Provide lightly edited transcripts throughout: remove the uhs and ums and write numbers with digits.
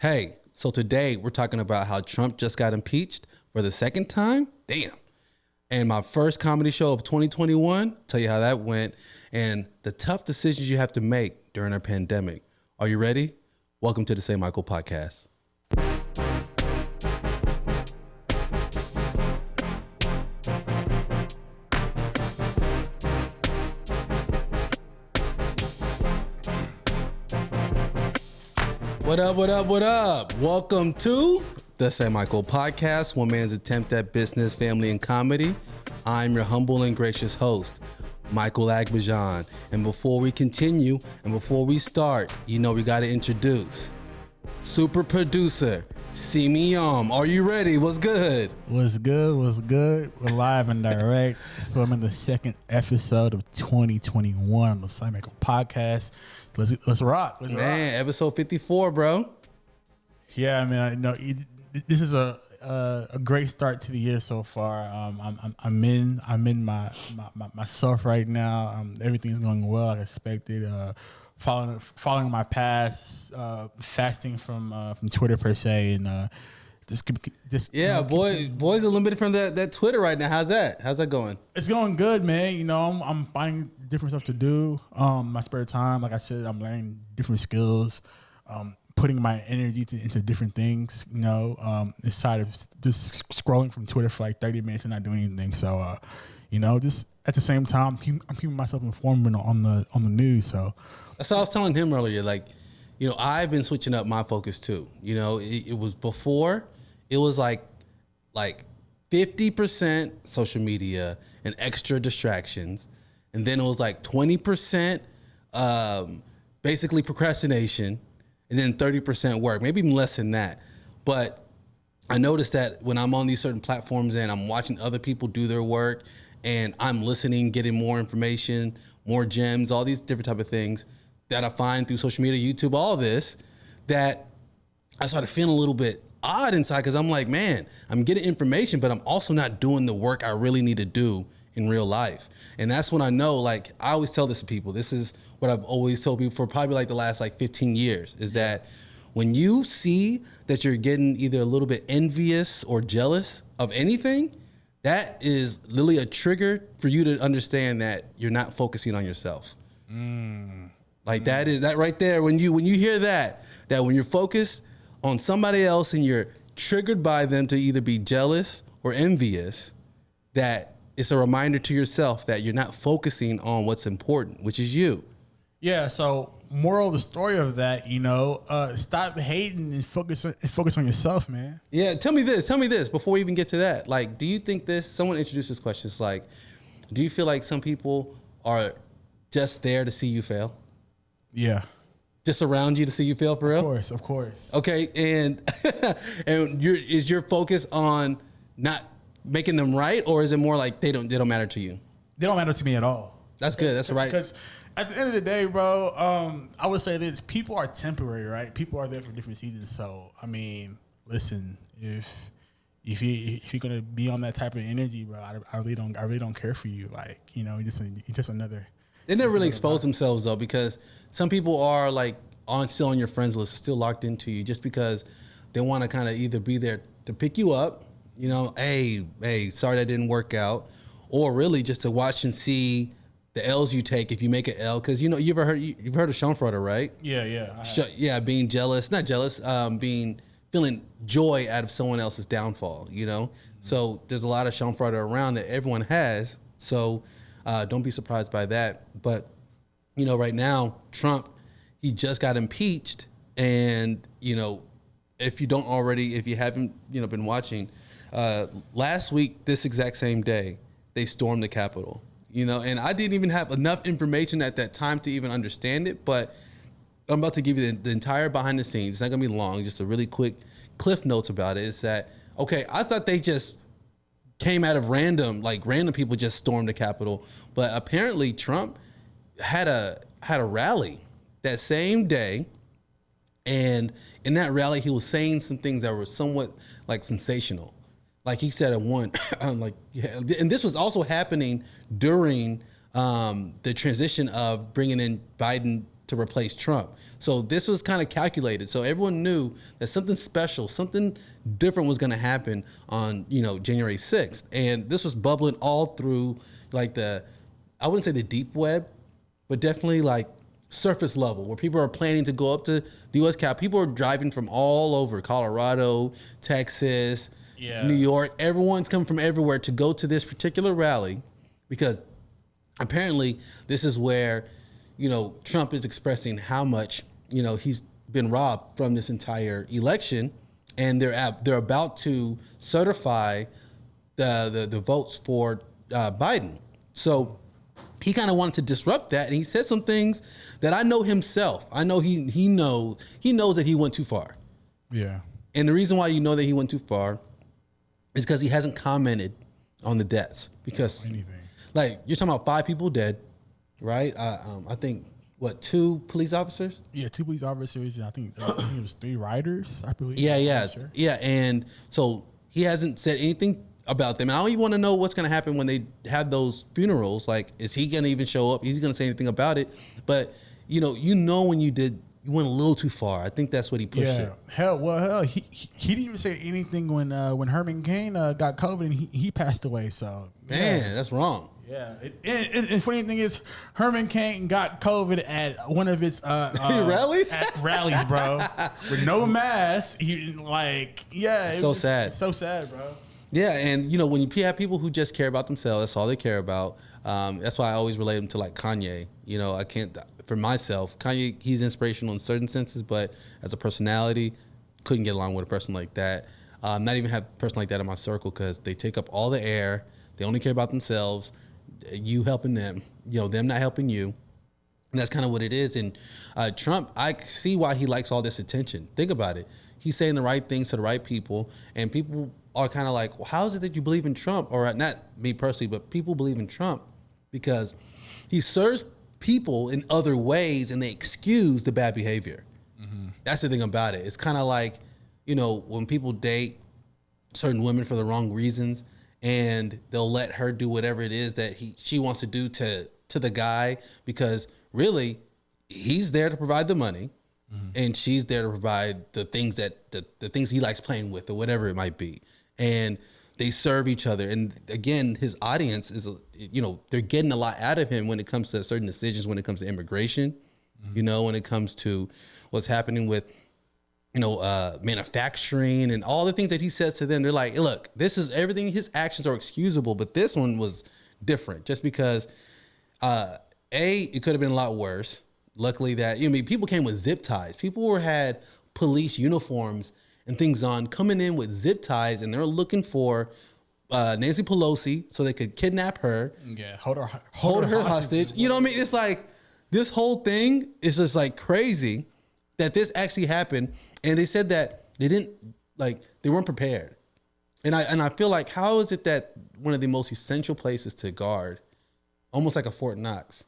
Hey, so today we're talking about how Trump just got impeached for the second time. Damn. And my first comedy show of 2021, tell you how that went, and the tough decisions you have to make during a pandemic. Are you ready? Welcome to the Saymichael podcast. What up, what up, what up? Welcome to the Saymichael podcast, one man's attempt at business, family, and comedy. I'm your humble and gracious host, Michael Aigbedion. And before we continue and before we start, you know we got to introduce super producer, Saymichael. Are you ready? What's good? What's good? What's good? We're live and direct, filming the second episode of 2021 on the Saymichael podcast. Let's rock. Let's rock. Episode 54, bro. Yeah, man. This is a great start to the year so far. I'm in myself right now. Everything's going well like I expected. Following my path, fasting from Twitter per se, and boys are limited from that Twitter right now. How's that going? It's going good, man. You know, I'm finding different stuff to do. My spare time, like I said, I'm learning different skills, putting my energy into different things. You know, instead of just scrolling from Twitter for like 30 minutes and not doing anything. So, just at the same time, I'm keeping myself informed on the news. So that's what I was telling him earlier. Like, I've been switching up my focus too. It was before. It was like 50% social media and extra distractions. And then it was like 20% basically procrastination. And then 30% work, maybe even less than that. But I noticed that when I'm on these certain platforms and I'm watching other people do their work and I'm listening, getting more information, more gems, all these different type of things that I find through social media, YouTube, all this, that I started feeling a little bit odd inside because I'm like, man, I'm getting information, but I'm also not doing the work I really need to do in real life. And that's when I know, like, I always tell this to people. This is what I've always told people for probably like the last 15 years is that when you see that you're getting either a little bit envious or jealous of anything, that is literally a trigger for you to understand that you're not focusing on yourself. That is that right there. When you hear that when you're focused on somebody else and you're triggered by them to either be jealous or envious, that it's a reminder to yourself that you're not focusing on what's important, which is you. Yeah. So moral of the story of that, stop hating and focus on yourself, man. Yeah. Tell me this before we even get to that. Like, do you think someone introduced this question. It's like, do you feel like some people are just there to see you fail? Yeah. Just around you to see you fail for real? Of course. Okay. And is your focus on not making them right, or is it more like they don't matter to you? They don't matter to me at all. That's good. That's right. Because at the end of the day, bro, I would say this: people are temporary, right? People are there for different seasons. So, I mean, listen, if you're gonna be on that type of energy, bro, I really don't care for you. Like, you're just another. They never really expose themselves though, because some people are like still on your friends list, still locked into you, just because they want to kind of either be there to pick you up, hey, sorry that didn't work out, or really just to watch and see the L's you take if you make an L, because you've heard of Schadenfreude, right? Yeah. Being jealous, not jealous, feeling joy out of someone else's downfall. So there's a lot of Schadenfreude around that everyone has. So don't be surprised by that. But right now, Trump, he just got impeached, and if you haven't been watching, last week this exact same day they stormed the Capitol. And I didn't even have enough information at that time to even understand it, but I'm about to give you the entire behind the scenes. It's not gonna be long, just a really quick cliff notes about it. Is that, okay, I thought they just came out of random people just stormed the Capitol, but apparently Trump had a rally that same day, and in that rally he was saying some things that were somewhat like sensational. Like he said at one, and this was also happening during the transition of bringing in Biden to replace Trump. So this was kind of calculated. So everyone knew that something special, something different was going to happen on, January 6th. And this was bubbling all through like I wouldn't say the deep web, but definitely like surface level where people are planning to go up to the U.S. Capitol. People are driving from all over Colorado, Texas, New York. Everyone's coming from everywhere to go to this particular rally because apparently this is where, Trump is expressing how much, he's been robbed from this entire election, and they're about to certify the votes for Biden. So he kind of wanted to disrupt that, and he said some things that I know himself. I know he knows that he went too far. Yeah. And the reason why you know that he went too far is because he hasn't commented on the deaths. Because like you're talking about 5 people dead, right? I think 2 police officers? Yeah, 2 police officers. And I think it was 3 riders, I believe. Yeah. Sure. Yeah. And so he hasn't said anything about them. And I don't even want to know what's going to happen when they have those funerals. Like, is he going to even show up? Is he going to say anything about it? But, when you went a little too far. I think that's what he pushed it. Hell, he didn't even say anything when Herman Cain got COVID and he passed away. So, man, that's wrong. Yeah. And funny thing is, Herman Cain got COVID at one of his rallies? At rallies, bro. With no mask. So sad. It's so sad, bro. Yeah, and when you have people who just care about themselves, that's all they care about. That's why I always relate them to like Kanye. I can't, for myself, Kanye, he's inspirational in certain senses, but as a personality, couldn't get along with a person like that. Not even have a person like that in my circle because they take up all the air. They only care about themselves. You helping them, them not helping you. And that's kind of what it is. And Trump, I see why he likes all this attention. Think about it. He's saying the right things to the right people, and people are kind of like, well, how is it that you believe in Trump? Or not me personally, but people believe in Trump because he serves people in other ways and they excuse the bad behavior. Mm-hmm. That's the thing about it. It's kind of like, when people date certain women for the wrong reasons and they'll let her do whatever it is that she wants to do to the guy because really he's there to provide the money. Mm-hmm. And she's there to provide the things that the things he likes playing with or whatever it might be. And they serve each other. And again, his audience is, they're getting a lot out of him when it comes to certain decisions, when it comes to immigration, mm-hmm. When it comes to what's happening with, manufacturing and all the things that he says to them. They're like, look, this is everything. His actions are excusable, but this one was different just because, it could have been a lot worse. Luckily that, people came with zip ties. People had police uniforms and things on coming in with zip ties, and they're looking for Nancy Pelosi so they could kidnap her. Yeah, hold her hostage. You know what I mean? It's like this whole thing is just like crazy that this actually happened. And they said that they weren't prepared. And I feel like, how is it that one of the most essential places to guard, almost like a Fort Knox,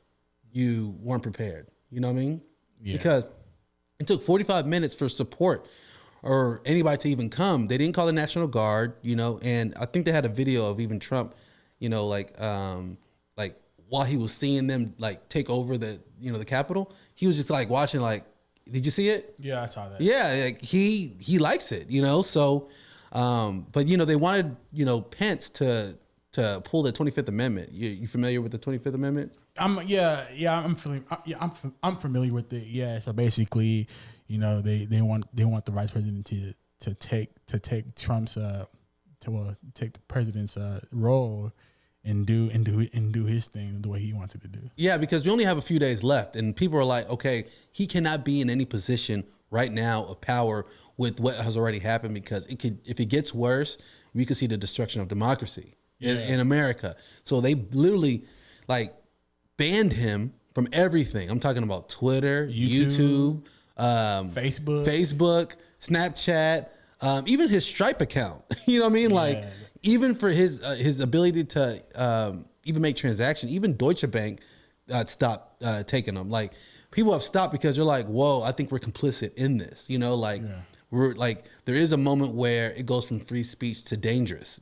you weren't prepared? You know what I mean? Yeah. Because it took 45 minutes for support or anybody to even come. They didn't call the National Guard, and I think they had a video of even Trump, while he was seeing them like take over the Capitol, he was just like watching, like, did you see it? Yeah, I saw that. Yeah, like he likes it, so, but they wanted, Pence to pull the 25th Amendment. You familiar with the 25th Amendment? I'm familiar with it. Yeah, so basically, they want the vice president to take Trump's take the president's role and do his thing the way he wants it to do. Yeah, because we only have a few days left, and people are like, okay, he cannot be in any position right now of power with what has already happened because if it gets worse, we could see the destruction of democracy in America. So they literally banned him from everything. I'm talking about Twitter, YouTube, Facebook, Snapchat, even his Stripe account. You know what I mean? Yeah. Even for his ability to even make transactions, even Deutsche Bank stopped taking them. Like, people have stopped because they're like, whoa, I think we're complicit in this. We're like, there is a moment where it goes from free speech to dangerous.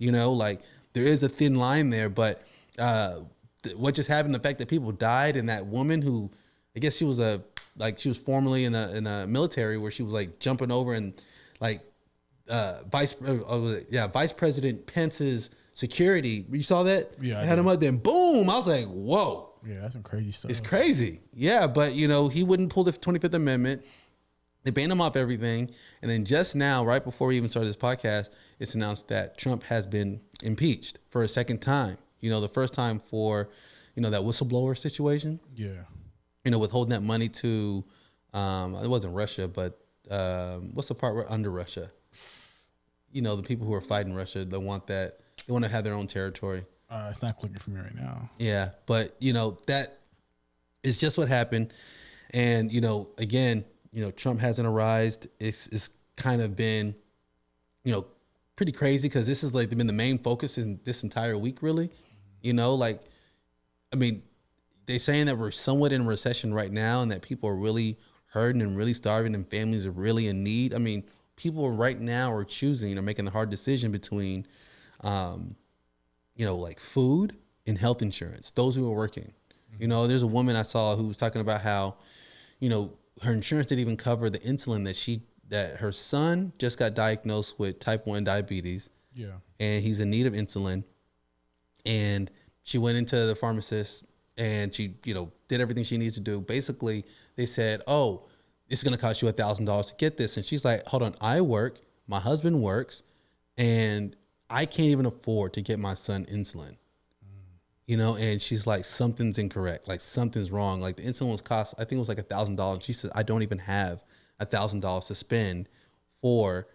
There is a thin line there, but what just happened, the fact that people died and that woman who, I guess she was a like she was formerly in the military where she was like jumping over and like Vice President Pence's security. You saw that? Yeah, I had him up. Then boom, I was like, whoa. Yeah, that's some crazy stuff. It's crazy. Yeah, but you know, he wouldn't pull the 25th Amendment. They banned him off everything. And then just now, right before we even started this podcast, it's announced that Trump has been impeached for a second time. You know, the first time for, you know, that whistleblower situation. Yeah. You know, withholding that money to, it wasn't Russia, but what's the part under Russia? You know, the people who are fighting Russia, they want to have their own territory. It's not clicking for me right now. Yeah, but you know, that is just what happened. And you know, again, you know, Trump hasn't arisen. It's kind of been, you know, pretty crazy because this is like been the main focus in this entire week, really. You know, like, I mean, they're saying that we're somewhat in a recession right now and that people are really hurting and really starving and families are really in need. I mean, people right now are choosing or making the hard decision between, you know, like food and health insurance, those who are working. You know, there's a woman I saw who was talking about how, you know, her insurance didn't even cover the insulin that her son just got diagnosed with type 1 diabetes. Yeah. And he's in need of insulin. And she went into the pharmacist and she, you know, did everything she needs to do. Basically, they said, oh, it's going to cost you $1,000 to get this. And she's like, hold on, I work, my husband works, and I can't even afford to get my son insulin. You know, and she's like, something's incorrect. Like something's wrong. Like the insulin was cost, I think it was like $1,000. She said, I don't even have $1,000 to spend for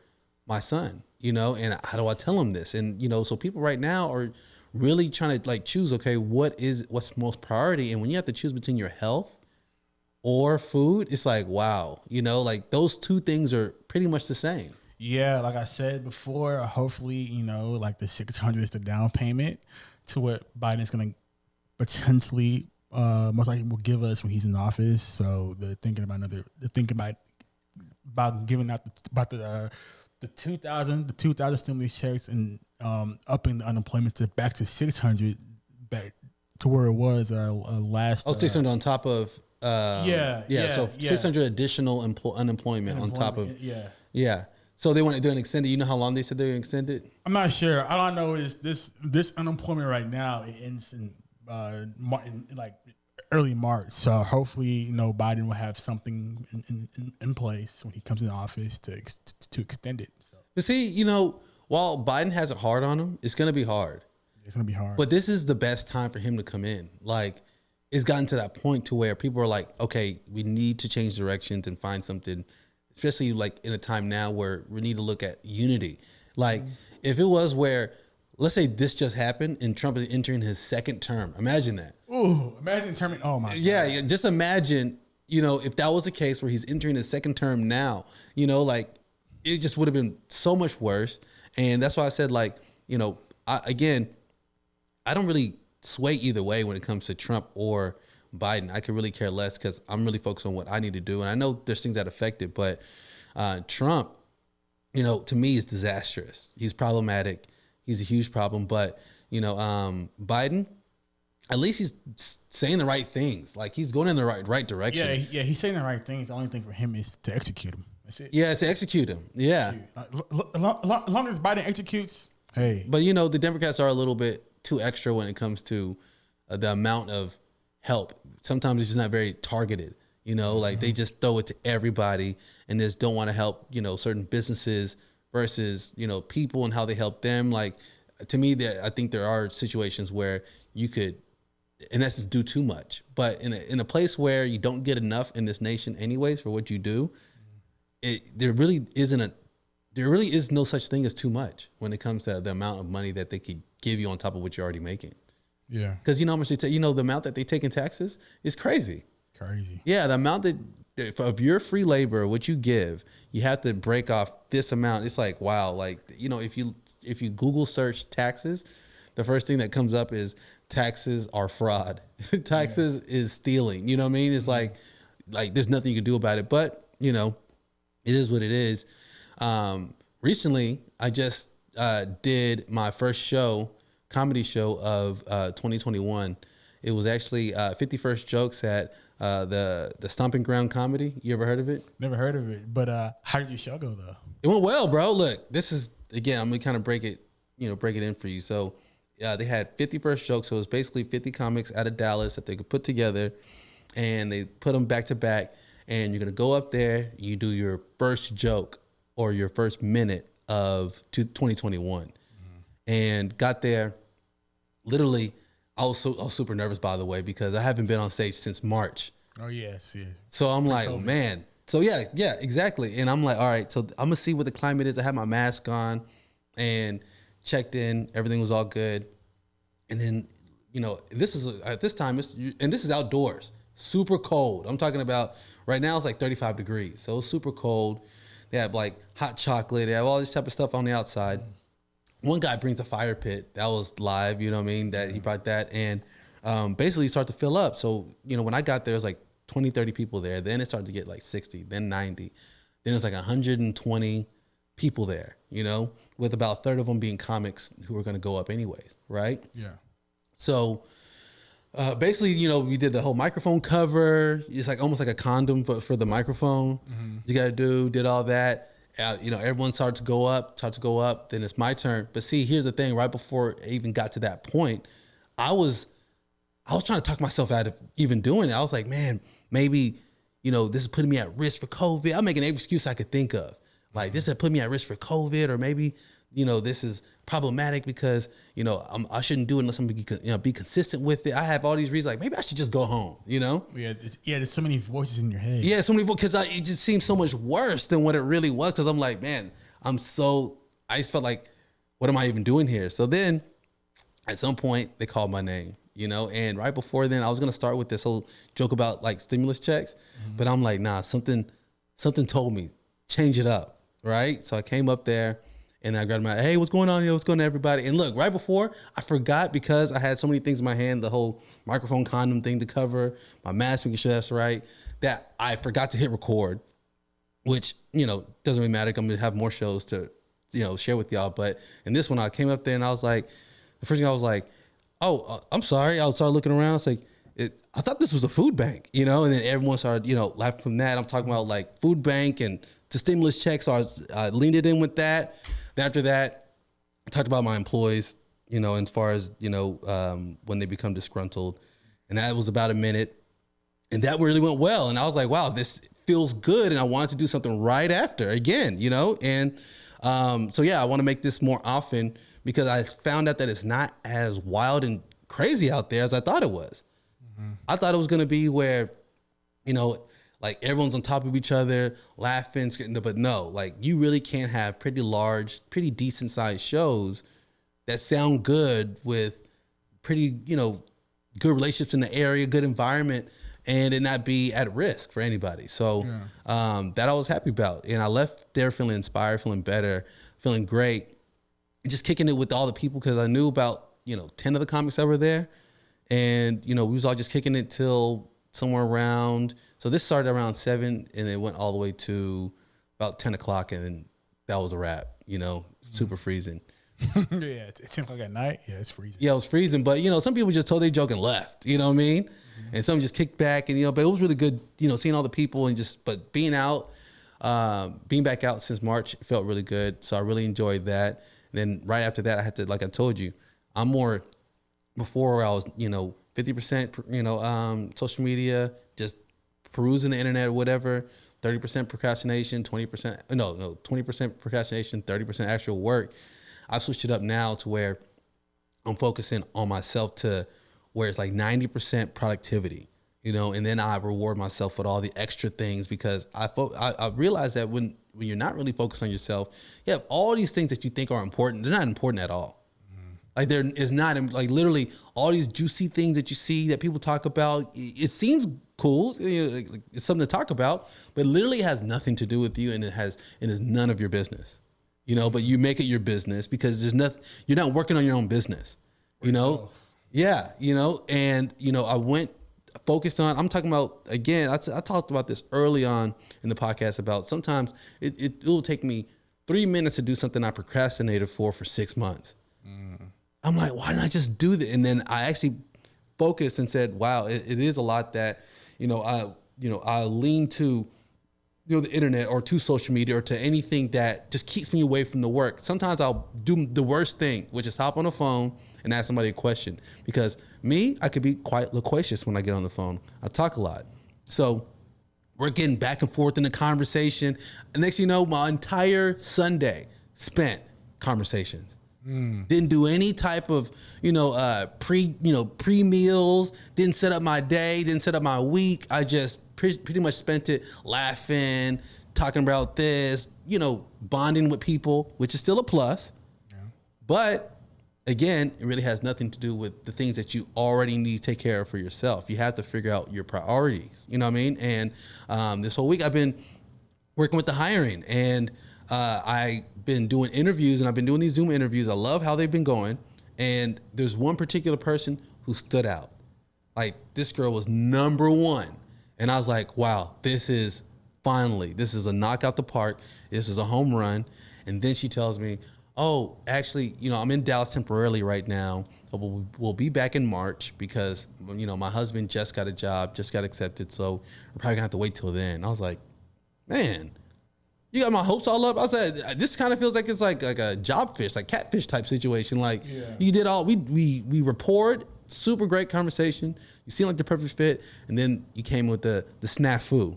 my son, you know, and how do I tell him this? And, you know, so people right now are really trying to like choose, okay, what's most priority? And when you have to choose between your health or food, it's like, wow, you know, like those two things are pretty much the same. Yeah, like I said before, hopefully, you know, like the $600 is the down payment to what Biden's going to potentially most likely will give us when he's in office. So they're thinking about giving out the 2,000 stimulus checks and upping the unemployment to back to 600, back to where it was last. 600 on top of so 600 additional unemployment on top of So they're going to extend it. You know how long they said they're going to extend it? I'm not sure. All I know is this unemployment right now it ends in like early March. So hopefully, you know, Biden will have something in place when he comes in office to extend it. So. But see, you know, while Biden has it hard on him, it's going to be hard. It's going to be hard. But this is the best time for him to come in. Like, it's gotten to that point to where people are like, okay, we need to change directions and find something. Especially like in a time now where we need to look at unity. Like if it was where, let's say this just happened and Trump is entering his second term. Imagine that. Ooh, imagine terming. Oh my God. Yeah. Just imagine, you know, if that was the case where he's entering his second term now, you know, like it just would have been so much worse. And that's why I said like, you know, I don't really sway either way when it comes to Trump or Biden. I could really care less because I'm really focused on what I need to do. And I know there's things that affect it, but Trump, you know, to me is disastrous. He's problematic. He's a huge problem. But, you know, Biden, at least he's saying the right things. Like he's going in the right direction. Yeah, he's saying the right things. The only thing for him is to execute him. That's it. Yeah, to execute him. Yeah. As long as Biden executes, hey. But, you know, the Democrats are a little bit too extra when it comes to the amount of help. Sometimes it's just not very targeted, you know, like they just throw it to everybody and just don't want to help, you know, certain businesses versus, you know, people and how they help them. Like to me, I think there are situations where you could, in essence, do too much, but in a place where you don't get enough in this nation anyways for what you do, there really is no such thing as too much when it comes to the amount of money that they could give you on top of what you're already making. Yeah, because you know how much they take. You know the amount that they take in taxes is crazy. Crazy. Yeah, the amount that of your free labor, what you give, you have to break off this amount. It's like wow. Like you know, if you Google search taxes, the first thing that comes up is taxes are fraud. Taxes is stealing. You know what I mean? It's like there's nothing you can do about it. But you know, it is what it is. Recently, I just did my first comedy show of 2021. It was actually 51st Jokes at the Stomping Ground Comedy. You ever heard of it? Never heard of it. But how did your show go though? It went well, bro. Look, this is again. I'm gonna kind of break it in for you. So, they had 50 first jokes. So it was basically 50 comics out of Dallas that they could put together, and they put them back to back. And you're gonna go up there. You do your first joke or your first minute of 2021, and got there. Literally, I was super nervous, by the way, because I haven't been on stage since March. Oh yes, yeah. So I'm like, man. So yeah, exactly. And I'm like, all right. So I'm gonna see what the climate is. I had my mask on, and checked in. Everything was all good. And then, this is at this time, and this is outdoors, super cold. I'm talking about right now. It's like 35 degrees, so it's super cold. They have like hot chocolate. They have all this type of stuff on the outside. One guy brings a fire pit. That was live, you know what I mean? That he brought that, and basically start to fill up. So, when I got there, it was like 20, 30 people there. Then it started to get like 60, then 90. Then it was like 120 people there, with about a third of them being comics who were going to go up anyways, right? Yeah. So basically, we did the whole microphone cover. It's like almost like a condom for the microphone. You got to did all that. Everyone started to go up. Then it's my turn. But see, here's the thing. Right before I even got to that point, I was trying to talk myself out of even doing it. I was like, man, maybe, this is putting me at risk for COVID. I'm making every excuse I could think of. Like, this has put me at risk for COVID, or maybe, this is problematic because, I shouldn't do it unless I'm be consistent with it. I have all these reasons, like maybe I should just go home, Yeah, there's so many voices in your head. Yeah, so many voices, because it just seems so much worse than what it really was. Because I'm like, man, I just felt like, what am I even doing here? So then, at some point, they called my name, and right before then, I was gonna start with this whole joke about like stimulus checks, but I'm like, nah, something told me, change it up, right? So I came up there. And I grabbed my, hey, what's going on? What's going on, everybody? And look, right before, I forgot because I had so many things in my hand, the whole microphone condom thing to cover, my mask, making sure that's right, that I forgot to hit record, which, doesn't really matter. I'm going to have more shows to, share with y'all. But in this one, I came up there and I was like, the first thing I was like, oh, I'm sorry. I started looking around. I was like, I thought this was a food bank, and then everyone started, laughing from that. I'm talking about like food bank and the stimulus checks. So I leaned it in with that. After that, I talked about my employees, as far as, when they become disgruntled. And that was about a minute. And that really went well. And I was like, wow, this feels good. And I wanted to do something right after again, And so, yeah, I want to make this more often because I found out that it's not as wild and crazy out there as I thought it was. I thought it was going to be where, like everyone's on top of each other, laughing, but no, like you really can't have pretty large, pretty decent sized shows that sound good with pretty, good relationships in the area, good environment, and it not be at risk for anybody. So that I was happy about. And I left there feeling inspired, feeling better, feeling great, and just kicking it with all the people because I knew about, 10 of the comics that were there. And, we was all just kicking it till somewhere around. So this started around 7 and it went all the way to about 10 o'clock and then that was a wrap, super freezing. Yeah, it's 10 o'clock at night. Yeah, it's freezing. Yeah, it was freezing. But, some people just told their joke and left, you know what I mean? And some just kicked back and, but it was really good, seeing all the people and but being back out since March felt really good. So I really enjoyed that. And then right after that, I had to, like I told you, I'm more, before I was, 50%, social media, just perusing the internet or whatever, 30% procrastination, 20% procrastination, 30% actual work. I've switched it up now to where I'm focusing on myself to where it's like 90% productivity, and then I reward myself with all the extra things because I realize that when you're not really focused on yourself, you have all these things that you think are important. They're not important at all. Like there is not, like literally all these juicy things that you see that people talk about. It seems cool, it's something to talk about, but literally has nothing to do with you, and it is none of your business, But you make it your business because there's nothing. You're not working on your own business, Yeah, and I went focused on. I'm talking about again. I talked about this early on in the podcast about sometimes it will take me 3 minutes to do something I procrastinated for 6 months. I'm like, why didn't I just do that? And then I actually focused and said, wow, it is a lot that, I lean to the internet or to social media or to anything that just keeps me away from the work. Sometimes I'll do the worst thing, which is hop on the phone and ask somebody a question. Because I could be quite loquacious when I get on the phone. I talk a lot. So we're getting back and forth in the conversation. And next thing you know, my entire Sunday spent conversations. Didn't do any type of, pre-meals, didn't set up my day, didn't set up my week. I just pretty much spent it laughing, talking about this, bonding with people, which is still a plus. Yeah. But again, it really has nothing to do with the things that you already need to take care of for yourself. You have to figure out your priorities. You know what I mean? And this whole week I've been working with the hiring, and I've been doing interviews, and I've been doing these Zoom interviews. I love how they've been going. And there's one particular person who stood out. Like, this girl was number one. And I was like, wow, this is a knockout the park. This is a home run. And then she tells me, oh, actually, I'm in Dallas temporarily right now. We'll be back in March because, my husband just got a job, just got accepted. So we're probably gonna have to wait till then. I was like, man, you got my hopes all up. I said, this kind of feels like it's like a job fish, like catfish type situation. Like you did all, we rapport, super great conversation. You seem like the perfect fit. And then you came with the snafu,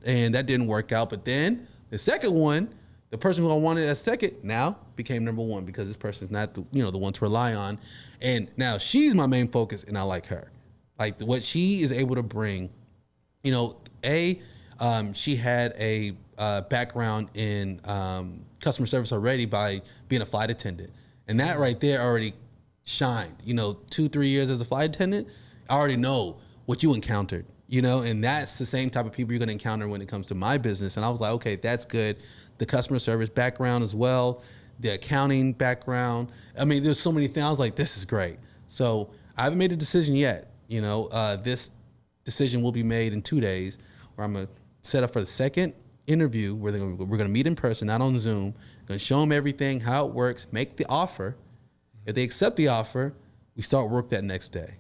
and that didn't work out. But then the second one, the person who I wanted as second now became number one because this person's not the one to rely on. And now she's my main focus, and I like her. Like what she is able to bring, she had a background in customer service already by being a flight attendant. And that right there already shined. 2-3 years as a flight attendant, I already know what you encountered, and that's the same type of people you're going to encounter when it comes to my business. And I was like, okay, that's good. The customer service background as well, the accounting background. I mean, there's so many things. I was like, this is great. So I haven't made a decision yet. This decision will be made in 2 days, where I'm going to set up for the second interview where we're going to meet in person, not on Zoom. Going to show them everything, how it works, make the offer. If they accept the offer, we start work that next day.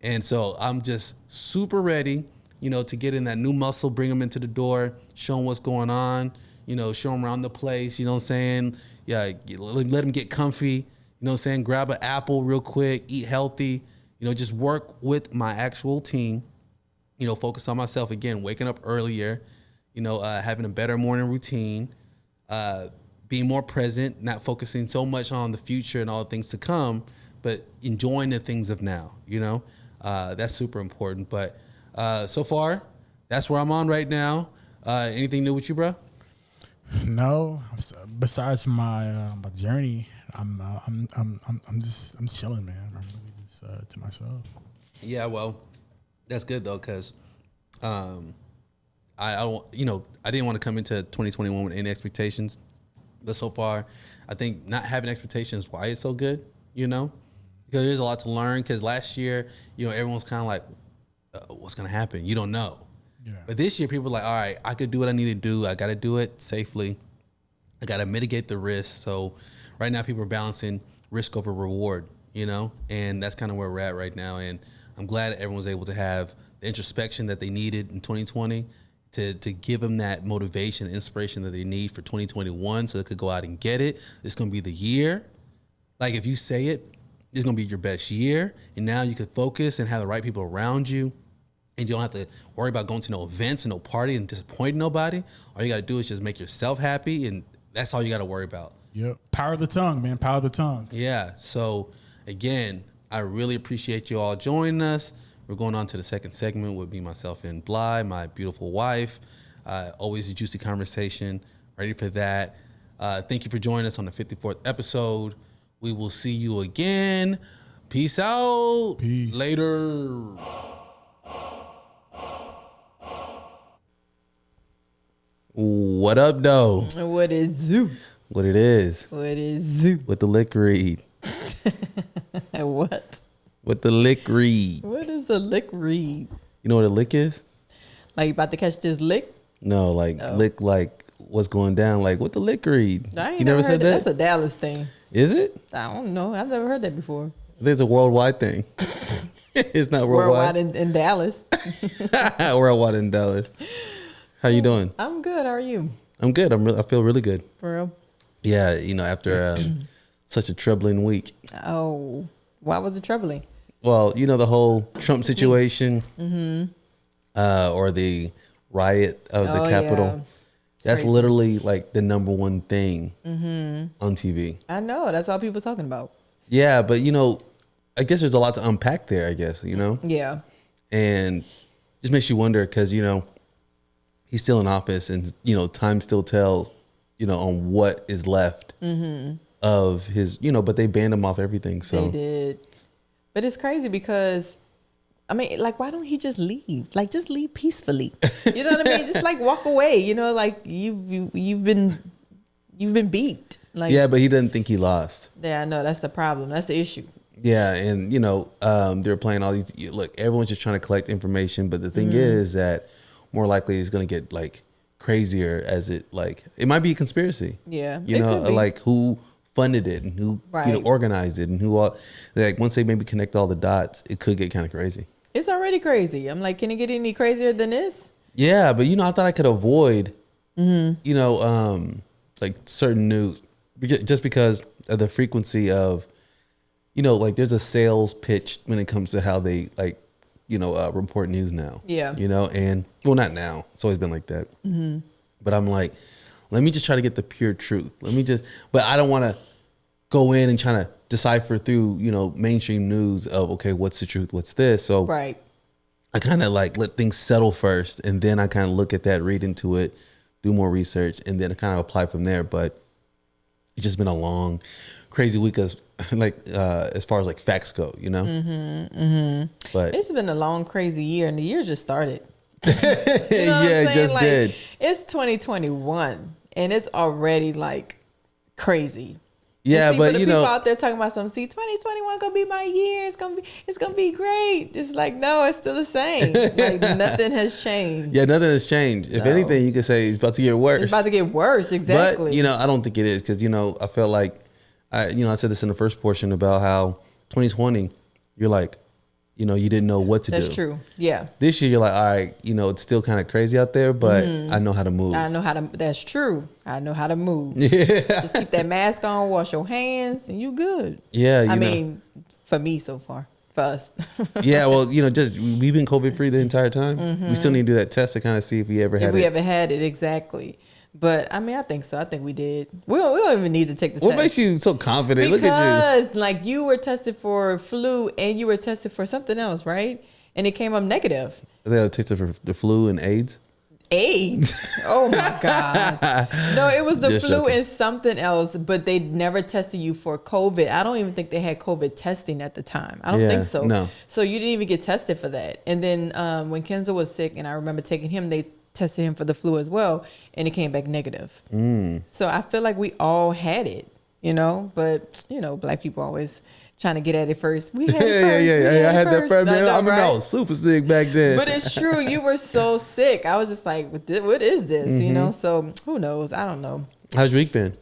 And so I'm just super ready, to get in that new muscle, bring them into the door, show them what's going on, show them around the place, what I'm saying? Yeah, let them get comfy, what I'm saying? Grab an apple real quick, eat healthy, just work with my actual team, focus on myself again, waking up earlier, having a better morning routine, being more present, not focusing so much on the future and all the things to come, but enjoying the things of now, that's super important. But so far, that's where I'm on right now. Anything new with you, bro? No. Besides my journey, I'm chilling, man. I'm really just to myself. Yeah, well, that's good though, because I didn't want to come into 2021 with any expectations, but so far, I think not having expectations is why it's so good, because there's a lot to learn. Because last year, everyone's kind of like, what's going to happen? You don't know. Yeah. But this year, people are like, all right, I could do what I need to do. I got to do it safely. I got to mitigate the risk. So right now, people are balancing risk over reward, and that's kind of where we're at right now. And I'm glad that everyone's able to have the introspection that they needed in 2020 to give them that motivation, inspiration that they need for 2021 so they could go out and get it. It's going to be the year. Like if you say it, it's going to be your best year. And now you can focus and have the right people around you. And you don't have to worry about going to no events and no party and disappointing nobody. All you got to do is just make yourself happy. And that's all you got to worry about. Yep. Power of the tongue, man. Power of the tongue. Yeah. So again, I really appreciate you all joining us. We're going on to the second segment with me, myself, and Bly, my beautiful wife. Always a juicy conversation. Ready for that. Thank you for joining us on the 54th episode. We will see you again. Peace out. Peace. Later. What up, though? What is zoo? What it is? What is zoo? With the lick read. What? With the lick read. What is a lick read? You know what a lick is? Like you about to catch this lick? No, like lick, like what's going down. Like what the lick read. I ain't you never said that? That's a Dallas thing. Is it? I don't know. I've never heard that before. I think it's a worldwide thing. It's not Worldwide worldwide. in Dallas. Worldwide in Dallas. How you doing? I'm good. How are you? I'm good. I feel really good. For real? Yeah, after such a troubling week. Oh, why was it troubling? Well, the whole Trump situation, or the riot of the Capitol. Yeah. That's Crazy. literally like the number one thing on TV. I know. That's all people talking about. Yeah, but I guess there's a lot to unpack there. I guess Yeah. and just makes you wonder because he's still in office, and time still tells on what is left of his but they banned him off everything. So They did. But it's crazy because, I mean, like, why don't he just leave? Like, just leave peacefully. You know what I mean? Just like walk away. Like you've been beat. Like, yeah, but he doesn't think he lost. Yeah, I know. That's the problem. That's the issue. Yeah, and they're playing all these. Look, everyone's just trying to collect information, but the thing is that more likely it's going to get like crazier as it might be a conspiracy. Yeah, it could be. Like who funded it and who Right. organized it and who all. Like once they maybe connect all the dots, it could get kind of crazy. It's already crazy. I'm like, can it get any crazier than this? Yeah, but I thought I could avoid, like certain news, just because of the frequency of, like there's a sales pitch when it comes to how they report news now. Yeah. And well, not now. It's always been like that. But I'm like, let me just try to get the pure truth. But I don't want to go in and try to decipher through, mainstream news of, okay, what's the truth? What's this? So Right. I kind of like let things settle first, and then I kind of look at that, read into it, do more research, and then kind of apply from there. But it's just been a long, crazy week as far as like facts go, But It's been a long, crazy year, and the year just started. yeah, it just did. It's 2021, and it's already like crazy. Yeah, And see, but for the people out there talking about 2021 gonna be my year. It's gonna be great. It's like, no, it's still the same. Like nothing has changed. Yeah, nothing has changed. If No. anything, you could say it's about to get worse. It's about to get worse. Exactly. But I don't think it is because I felt like I said this in the first portion about how 2020, you're like, you didn't know what to do. That's true. Yeah. This year, you're like, all right, it's still kind of crazy out there, but I know how to move. I know how to. That's true. I know how to move. Yeah. Just keep that mask on, wash your hands, and you good. Yeah. I mean, for me so far, for us. Yeah. Well, just we've been COVID free the entire time. We still need to do that test to kind of see if we ever had If we it. ever had it, exactly. But I mean, I think so. I think we did. We don't even need to take the test. What makes you so confident? Look at you. Because like you were tested for flu and you were tested for something else, right? And it came up negative. They tested for the flu and AIDS. AIDS. Oh my God. No, it was the Just flu joking. and something else, but they never tested you for COVID. I don't even think they had COVID testing at the time. I don't Yeah, think so. no. So you didn't even get tested for that. And then when Kenzo was sick, and I remember taking him, they tested him for the flu as well, and it came back negative. So I feel like we all had it, but Black people always trying to get at it first. We had it first. Yeah. I had that first. Man, I remember I right? was super sick back then. But it's true. You were so sick. I was just like, what is this? So who knows? I don't know. How's your week been?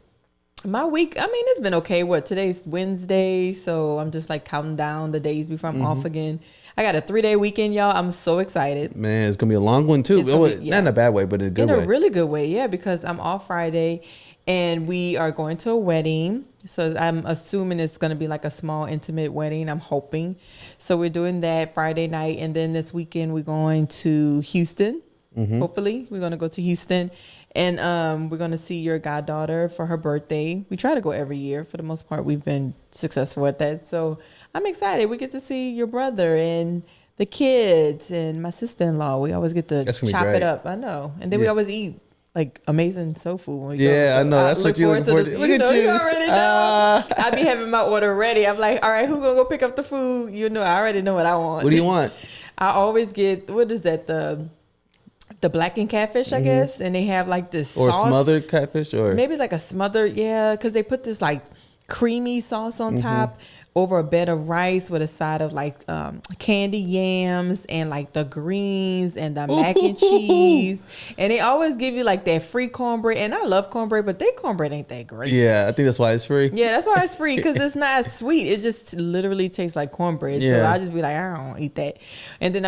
My week, I mean, it's been okay. Today's Wednesday. So I'm just like counting down the days before I'm off again. I got a 3-day weekend, y'all. I'm so excited. Man, it's gonna be a long one too. It's gonna be- Not in a bad way, but in a good In way. a really good way, yeah, because I'm off Friday and we are going to a wedding. So I'm assuming it's going to be like a small, intimate wedding. I'm hoping. So we're doing that Friday night. And then this weekend, we're going to Houston. Hopefully, we're going to go to Houston. And we're going to see your goddaughter for her birthday. We try to go every year. For the most part, we've been successful at that. So I'm excited. We get to see your brother and the kids and my sister-in-law. We always get to That's gonna be chop great. it up. I know. And then we Yeah. always eat like amazing soul food when we go. Yeah, I So know. That's what you look forward to. Look at you. You already know. I be having my order ready. I'm like, all right, who gonna go pick up the food? I already know what I want. What do you want? I always get, what is that? The blackened catfish, I guess. And they have like this Or sauce. smothered catfish, or Maybe like a smothered, yeah, because they put this like creamy sauce on top. over a bed of rice with a side of like candy yams and like the greens and the mac and cheese. And they always give you like that free cornbread. And I love cornbread, but their cornbread ain't that great. Yeah, I think that's why it's free. Yeah, that's why it's free, because it's not sweet. It just literally tastes like cornbread. So I just be like, I don't eat that. And then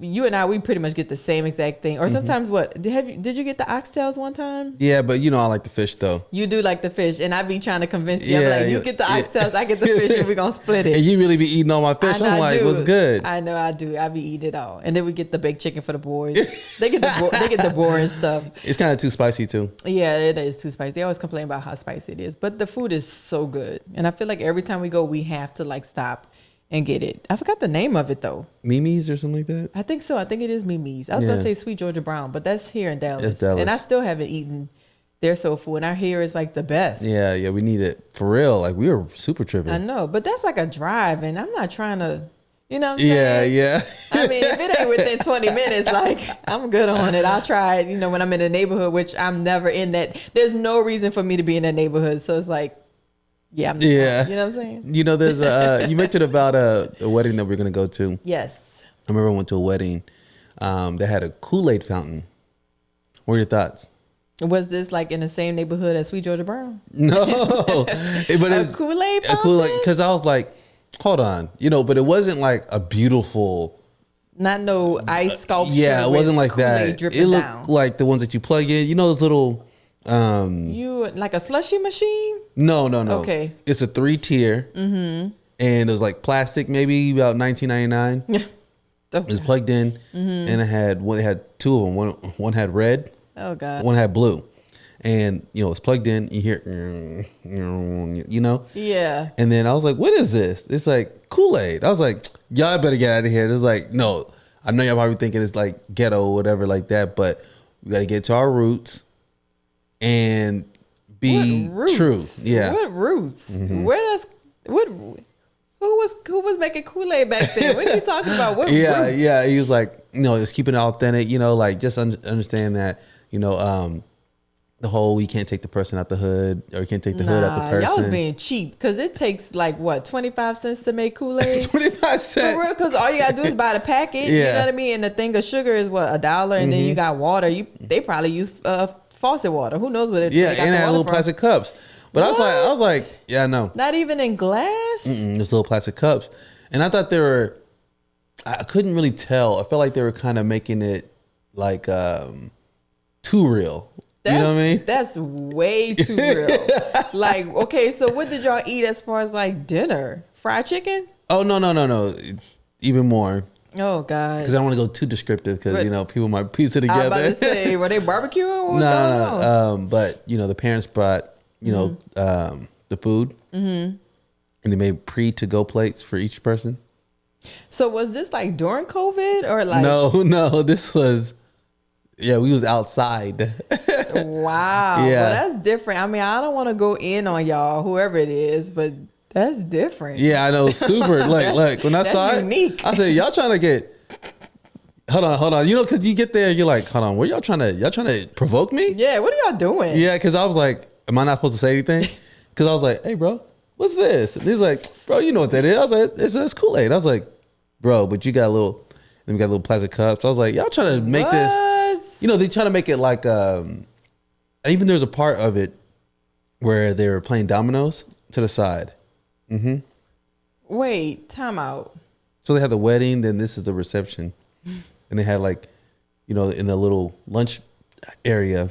you and I, we pretty much get the same exact thing. Or sometimes did you get the oxtails one time? Yeah, but you know I like the fish though. You do like the fish, and I be trying to convince you. I'm like, you get the oxtails, I get the fish, and we're gonna split it. And you really be eating all my fish. I'm like, what's good? I know I do. I be eating it all. And then we get the baked chicken for the boys. They get the boring stuff. It's kind of too spicy too. Yeah, it is too spicy. They always complain about how spicy it is, but the food is so good. And I feel like every time we go, we have to like stop and get it. I forgot the name of it though. Mimi's or something like that? I think so. I think it is Mimi's. I was gonna say Sweet Georgia Brown, but that's here in Dallas. It's Dallas. And I still haven't eaten their soul food, and I hear it's like the best. Yeah, we need it for real. Like we were super tripping. I know, but that's like a drive, and I'm not trying to, you know what I'm saying? Yeah. I mean, if it ain't within 20 minutes, like I'm good on it. I'll try it, when I'm in a neighborhood, which I'm never in that. There's no reason for me to be in that neighborhood. So it's like, you know what I'm saying? There's you mentioned about a wedding that we're going to go to. Yes. I remember I went to a wedding that had a Kool-aid fountain. What are your thoughts? Was this like in the same neighborhood as Sweet Georgia Brown? No, but it's a Kool-Aid fountain? Because I was like, hold on, but it wasn't like a beautiful. Not no ice sculpture. Yeah, it wasn't like Kool-Aid that. It looked down. like the ones that you plug in. Those little. You like a slushy machine? No. Okay. It's a 3-tier. Mm-hmm. And it was like plastic, maybe about $19.99. Yeah. It was plugged in, and it had two of them. One had red. Oh God. One had blue, and it's plugged in. You hear, Yeah. And then I was like, "What is this?" It's like Kool-Aid. I was like, "Y'all better get out of here." It's like, no, I know y'all probably thinking it's like ghetto or whatever like that, but we got to get to our roots and be true. Yeah. What roots? Who was making Kool-Aid back then? What are you talking about? What roots? Yeah. He was like, just keeping it authentic. Like just understand that. The whole you can't take the person out the hood, or you can't take the hood out the person. Y'all was being cheap, because it takes like what, 25 cents to make Kool-Aid? 25 cents. For real, because all you gotta do is buy the packet. You know what I mean? And the thing of sugar is what, $1, and then you got water. They probably use faucet water. Who knows what it? Yeah, and it had little plastic cups. But I was like, yeah, no. Not even in glass. Just little plastic cups, and I thought they were. I couldn't really tell. I felt like they were kind of making it like too real. You know what I mean? That's way too real. Like, okay, so what did y'all eat as far as like dinner? Fried chicken? Oh, no. Even more. Oh, God. Because I don't want to go too descriptive, because, people might piece it together. I was about to say, were they barbecuing? No. But, the parents brought, the food. Mm-hmm. And they made to-go plates for each person. So was this like during COVID or like? No, this was... Yeah, we was outside. Wow. Yeah. Well, that's different. I mean, I don't want to go in on y'all, whoever it is, but that's different. Yeah, I know. Super. Like when I saw unique. it, I said, y'all trying to get... Hold on. Because you get there, you're like, hold on, y'all trying to provoke me? Yeah, what are y'all doing? Yeah, because I was like, am I not supposed to say anything? Because I was like, hey, bro, what's this? And he's like, bro, you know what that is. I was like, it's Kool-Aid. I was like, bro, but you got a little... Then we got little plastic cups. I was like, y'all trying to make this... they try to make it like, even there's a part of it where they were playing dominoes to the side. Mm-hmm. Wait, time out. So they had the wedding, then this is the reception. And they had like, in the little lunch area,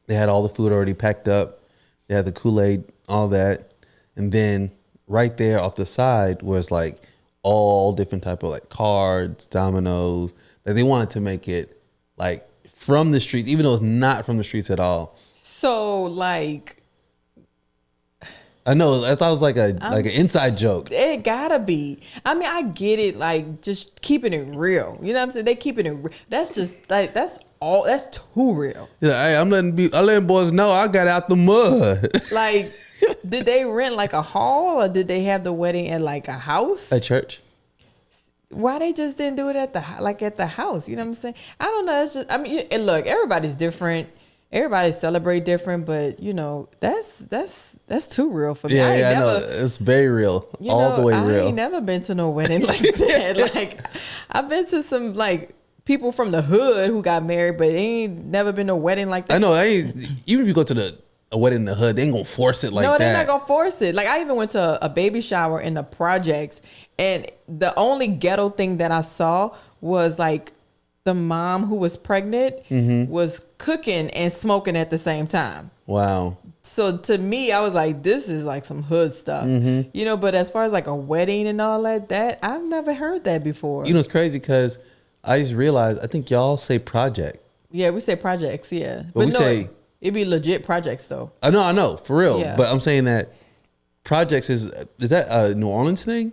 they had all the food already packed up. They had the Kool-Aid, all that. And then right there off the side was like all different type of like cards, dominoes. Like they wanted to make it like from the streets, even though it's not from the streets at all. So like, I know, I thought it was like an inside joke. It gotta be. I mean, I get it, like just keeping it real. You know what I'm saying? They keeping it real. That's just like, that's too real. Yeah, hey, I'm letting boys know I got out the mud. Like, did they rent like a hall, or did they have the wedding at like a house? At church. Why they just didn't do it at the house? You know what I'm saying? I don't know. It's just, I mean, and look, everybody's different. everybody celebrate different, but you know, that's too real for me. Yeah, no, it's very real, all the way real. I ain't never been to no wedding like that. Like, I've been to some like people from the hood who got married, but ain't never been to a wedding like that. I know. Even if you go to a wedding in the hood, they ain't gonna force it like that. No, they're not gonna force it. Like, I even went to a baby shower in the projects, and the only ghetto thing that I saw was like the mom who was pregnant was cooking and smoking at the same time. Wow. So to me, I was like, this is like some hood stuff, you know. But as far as like a wedding and all that I've never heard that before. You know, it's crazy because I just realized I think y'all say project. Yeah, we say projects. Yeah, but we say it'd be legit projects though. I know, for real. Yeah. But I'm saying that projects is that a New Orleans thing,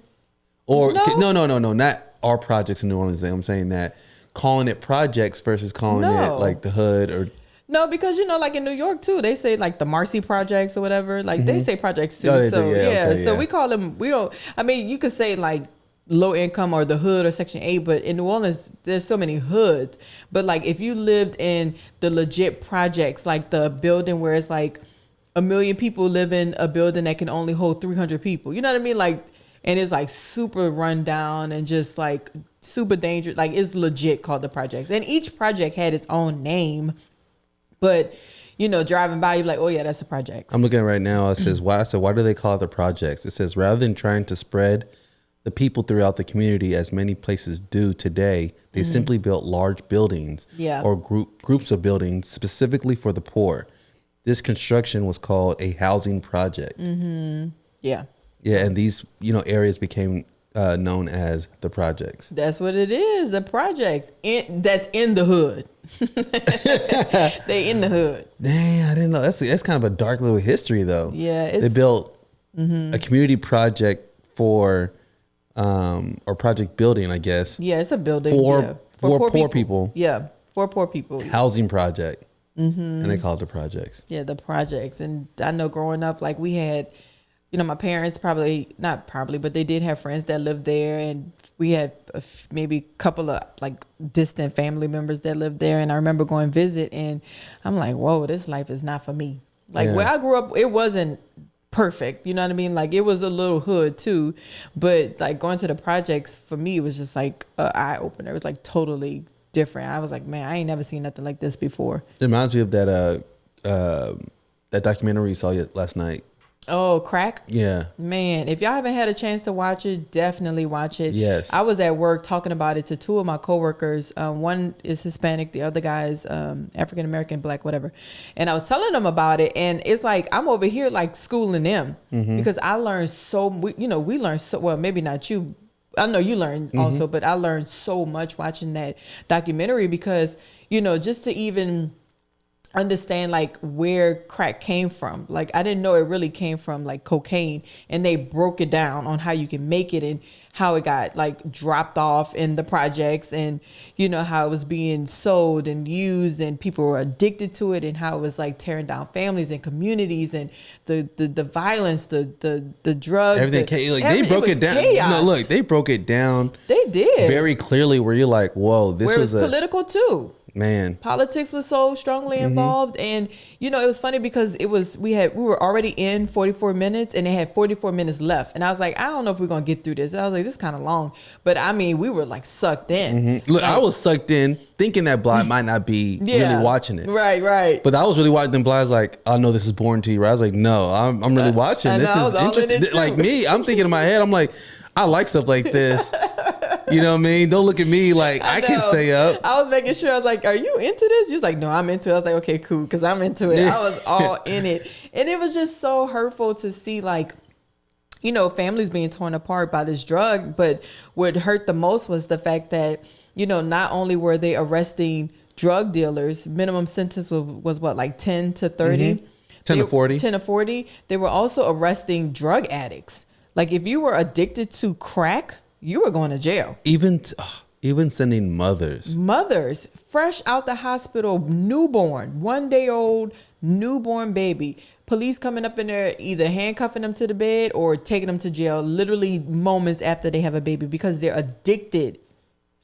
or no, not our projects in New Orleans thing. I'm saying that calling it projects versus calling it like the hood or. No, because you know, like in New York too, they say like the Marcy projects or whatever. Like they say projects too. Oh, so do, yeah, okay, so we call them. We don't. I mean, you could say like low income or the hood or Section 8, but in New Orleans, there's so many hoods. But like if you lived in the legit projects, like the building where it's like 1 million people live in a building that can only hold 300 people. You know what I mean? Like, and it's like super run down and just like super dangerous. Like, it's legit called the projects. And each project had its own name. But, you know, driving by, you're like, oh, yeah, that's the projects. I'm looking right now. It says, why do they call it the projects? It says, rather than trying to spread the people throughout the community as many places do today, they simply built large buildings or groups of buildings specifically for the poor. This construction was called a housing project. Yeah. Yeah, and these, you know, areas became known as the projects. That's what it is, the projects. That's in the hood. They in the hood. Dang, I didn't know. That's kind of a dark little history, though. Yeah, they built a community project for, or project building, I guess. Yeah, it's a building for poor people. Yeah, for poor people. Housing project, and they call it the projects. Yeah, the projects. And I know growing up, like we had, you know, my parents not probably, but they did have friends that lived there, and we had maybe a couple of like distant family members that lived there. And I remember going visit, and I'm like, whoa, this life is not for me. Like where I grew up, it wasn't perfect. You know what I mean? Like it was a little hood too, but like going to the projects for me, it was just like an eye opener. It was like totally different. I was like, man, I ain't never seen nothing like this before. It reminds me of that documentary you saw last night. Oh, Crack? Yeah. Man, if y'all haven't had a chance to watch it, definitely watch it. Yes. I was at work talking about it to two of my coworkers. One is Hispanic, the other guy is African American, Black, whatever. And I was telling them about it, and it's like I'm over here like schooling them because I learned we learned so well. Maybe not you. I know you learned also, but I learned so much watching that documentary because just to even understand like where crack came from. Like I didn't know it really came from like cocaine, and they broke it down on how you can make it and how it got like dropped off in the projects, and how it was being sold and used and people were addicted to it, and how it was like tearing down families and communities, and the violence, the drugs, everything. They broke it down. Chaos. No, look, they broke it down. They did very clearly where you're like, whoa, this where was political too. Man, politics was so strongly involved, and it was funny because we were already in 44 minutes, and they had 44 minutes left, and I was like, I don't know if we're gonna get through this. And I was like, this is kind of long, but I mean, we were like sucked in. Look, I was sucked in, thinking that Bly might not be really watching it. Right. But I was really watching. Then Bly's like, I know this is boring to you, right? I was like, no, I'm really watching. This is interesting. Like me, I'm thinking in my head, I'm like, I like stuff like this. You know what I mean? Don't look at me like I can stay up. I was making sure. I was like, are you into this? She was like, no, I'm into it. I was like, okay, cool, because I'm into it. I was all in it. And it was just so hurtful to see like, families being torn apart by this drug. But what hurt the most was the fact that, not only were they arresting drug dealers, minimum sentence was what, like 10 to 30? 10 to 40. 10 to 40. They were also arresting drug addicts. Like if you were addicted to crack, you were going to jail. Even sending mothers fresh out the hospital, newborn, 1-day-old newborn baby. Police coming up in there, either handcuffing them to the bed or taking them to jail literally moments after they have a baby because they're addicted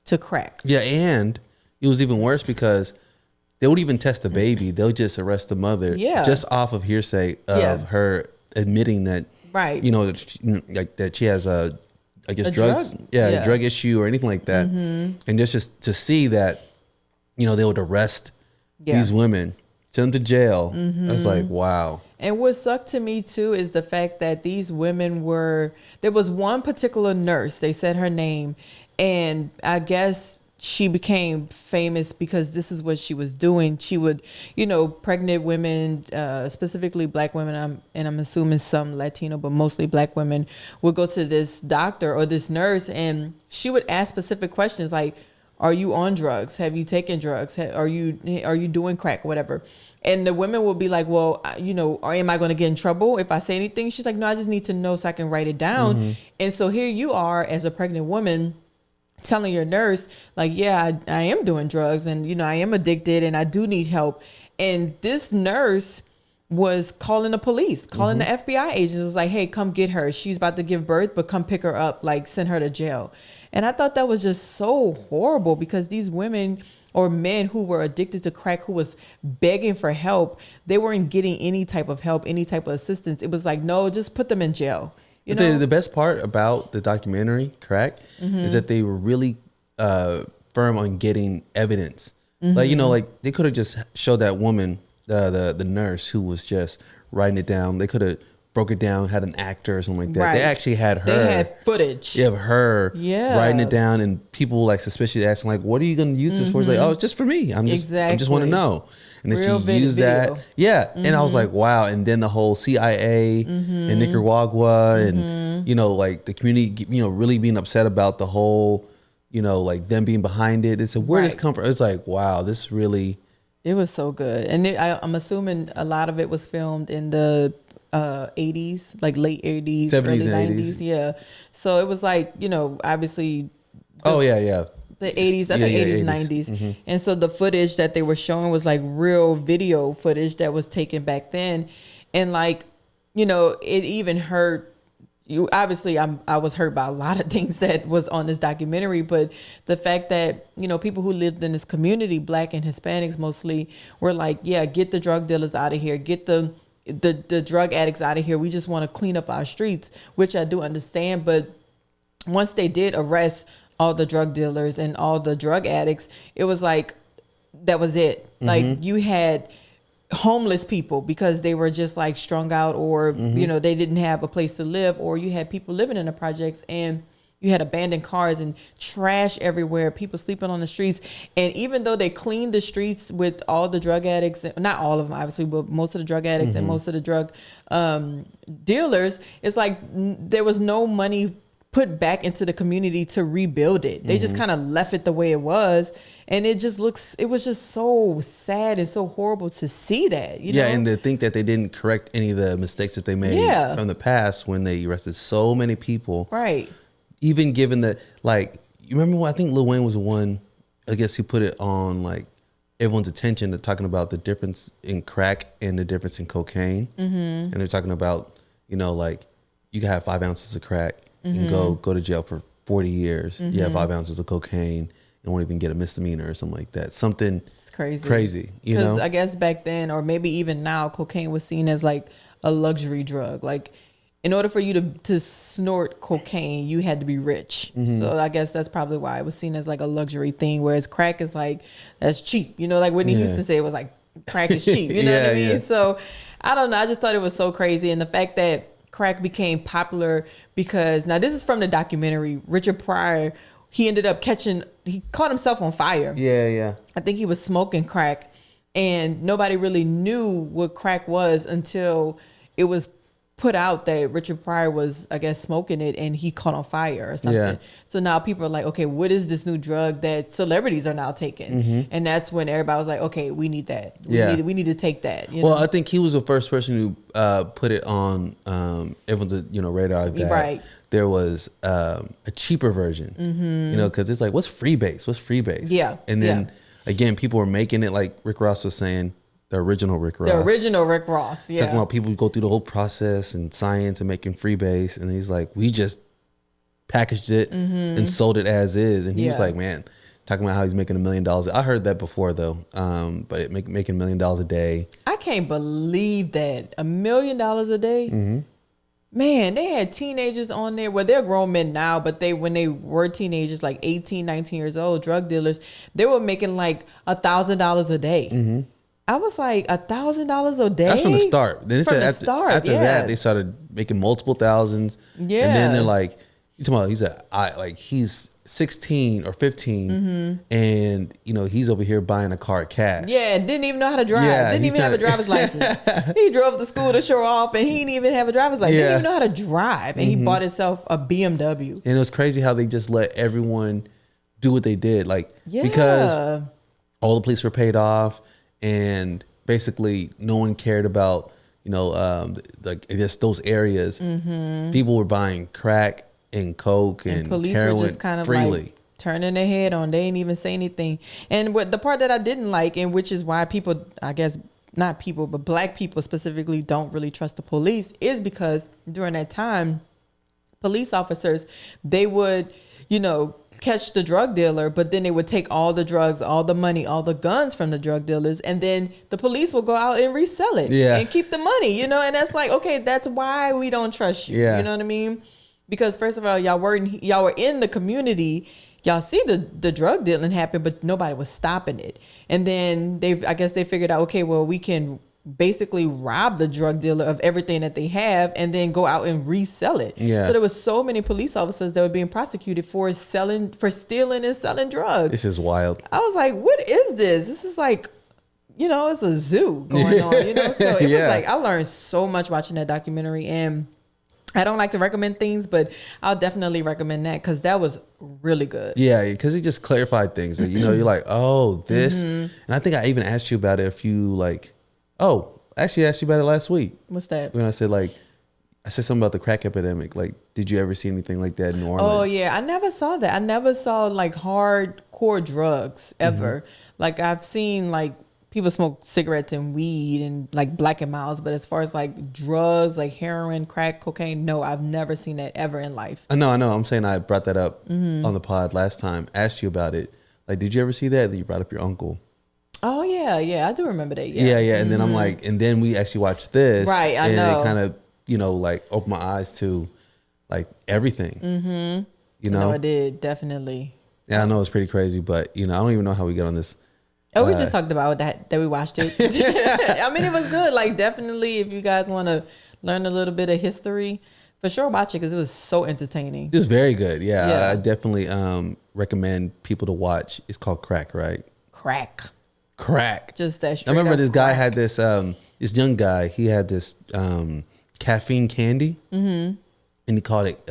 to crack. Yeah, and it was even worse because they would even test the baby. They'll just arrest the mother just off of hearsay of her admitting that, you know, like that she has a drugs, drug issue or anything like that. And just to see that, you know, they would arrest these women, send them to jail. I was like, wow. And what sucked to me too is the fact that these women there was one particular nurse, they said her name, and I guess she became famous because this is what she was doing. She would, you know, pregnant women, specifically black women, and I'm assuming some Latino, but mostly black women, would go to this doctor or this nurse, and she would ask specific questions like, are you on drugs? Have you taken drugs? Are you doing crack or whatever? And the women will be like, well, you know, or am I going to get in trouble if I say anything? She's like, no, I just need to know so I can write it down. And so here you are as a pregnant woman telling your nurse, like, yeah, I am doing drugs and, you know, I am addicted and I do need help. And this nurse was calling the police, calling the FBI agents. It was like, hey, come get her. She's about to give birth, but come pick her up, like send her to jail. And I thought that was just so horrible because these women or men who were addicted to crack, who was begging for help, they weren't getting any type of help, any type of assistance. It was like, no, just put them in jail. You know? The best part about the documentary, Crack, is that they were really firm on getting evidence. Like, you know, like they could have just showed that woman, the nurse who was just writing it down. They could have broke it down, had an actor or something like that. They actually had her. They had footage. Yeah, of her writing it down, and people like suspiciously asking like, "What are you going to use this for?" It's like, "Oh, it's just for me. I just want to know." And then she used that. Yeah, and I was like, "Wow!" And then the whole CIA and Nicaragua, and you know, like the community, you know, really being upset about the whole, you know, like them being behind it. It's like, where does this come from? It's like, wow, this really. It was so good, and I'm assuming a lot of it was filmed in the 80s, like late 80s, 70s early and 90s. 80s. Yeah. So it was like, you know, obviously. The 80s, I think 80s, 90s. And so the footage that they were showing was like real video footage that was taken back then. And like, you know, it even hurt you. Obviously, I was hurt by a lot of things that was on this documentary, but the fact that, you know, people who lived in this community, black and Hispanics mostly, were like, yeah, get the drug dealers out of here, get the drug addicts out of here. We just want to clean up our streets, which I do understand. But once they did arrest all the drug dealers and all the drug addicts, it was like, that was it. Like you had homeless people because they were just like strung out or, you know, they didn't have a place to live, or you had people living in the projects and you had abandoned cars and trash everywhere, people sleeping on the streets. And even though they cleaned the streets with all the drug addicts, not all of them, obviously, but most of the drug addicts and most of the drug dealers, it's like there was no money put back into the community to rebuild it. They just kind of left it the way it was. And it was just so sad and so horrible to see that, you know? And to think that they didn't correct any of the mistakes that they made from the past when they arrested so many people. Right. Even given that, like, you remember when I think Lil Wayne was the one, I guess he put it on, like, everyone's attention to talking about the difference in crack and the difference in cocaine. And they're talking about, you know, like, you can have 5 ounces of crack and go to jail for 40 years. You have 5 ounces of cocaine and won't even get a misdemeanor or something like that. Something it's crazy, you know? Because I guess back then, or maybe even now, cocaine was seen as like a luxury drug. Like, in order for you to snort cocaine, you had to be rich. So I guess that's probably why it was seen as like a luxury thing. Whereas crack is like, that's cheap. You know, like Whitney Houston said, it was like, crack is cheap. You know what I mean? So I don't know. I just thought it was so crazy. And the fact that crack became popular because, now this is from the documentary, Richard Pryor, he ended up he caught himself on fire. I think he was smoking crack and nobody really knew what crack was until it was put out that Richard Pryor was, I guess, smoking it and he caught on fire or something. So now people are like, okay, what is this new drug that celebrities are now taking? And that's when everybody was like, okay, we need that. We need to take that. You know? I think he was the first person who put it on everyone's, you know, radar that there was a cheaper version, you know, because it's like, what's freebase? What's freebase? And then again, people were making it like Rick Ross was saying, the original Rick Ross. Talking about people who go through the whole process and science and making freebase. And he's like, we just packaged it and sold it as is. And he was like, man, talking about how he's making $1 million. I heard that before though. But making $1 million a day. I can't believe that. $1 million a day. Mm-hmm. Man, they had teenagers on there. Well, they're grown men now, but when they were teenagers, like 18, 19 years old, drug dealers, they were making like $1,000 a day. Mm-hmm. I was like, $1,000 a day? That's from the start. Then from the start, after that, they started making multiple thousands. Yeah. And then they're like, you talking about, he's 16 or 15 and he's over here buying a car cash. Yeah, didn't even know how to drive. Didn't even have a driver's license. He drove to school to show off and he didn't even have a driver's license. Didn't even know how to drive. And he bought himself a BMW. And it was crazy how they just let everyone do what they did. Because all the police were paid off and basically no one cared about, just those areas. People were buying crack and coke and police heroin were just kind of freely. like turning their head on. They didn't even say anything. And what the part that I didn't like, and which is why people, I guess not people, but black people specifically don't really trust the police, is because during that time, police officers, they would, catch the drug dealer, but then they would take all the drugs, all the money, all the guns from the drug dealers, and then the police will go out and resell it and keep the money, and that's like, okay, that's why we don't trust you. You know what I mean? Because first of all, y'all were in the community, y'all see the drug dealing happen, but nobody was stopping it. And then I guess they figured out, okay, well, we can basically rob the drug dealer of everything that they have and then go out and resell it. So there was so many police officers that were being prosecuted for stealing and selling drugs. This is wild. I was like, what is this? This is like, it's a zoo going on, So it was like, I learned so much watching that documentary, and I don't like to recommend things, but I'll definitely recommend that because that was really good. Yeah, because it just clarified things. You're like, oh, this. And I think I even asked you about it actually I asked you about it last week. What's that? When I said something about the crack epidemic. Like, did you ever see anything like that in New Orleans? Oh, yeah. I never saw that. I never saw like hardcore drugs ever. Like I've seen like people smoke cigarettes and weed and like Black and Miles, but as far as like drugs, like heroin, crack, cocaine, no, I've never seen that ever in life. I know. I'm saying I brought that up on the pod last time, asked you about it. Like, did you ever see that? Then you brought up your uncle. Oh, yeah. I do remember that. Yeah. And then I'm like, and then we actually watched this. Right, I know. And it kind of, like opened my eyes to like everything. No, I did. Definitely. Yeah, I know it's pretty crazy, but, I don't even know how we got on this. Oh, we just talked about that we watched it. I mean, it was good. Like, definitely, if you guys want to learn a little bit of history, for sure watch it because it was so entertaining. It was very good. Yeah. I definitely recommend people to watch. It's called Crack, right? Crack. Just that straight I remember this guy crack. had this young guy, he had this caffeine candy and he called it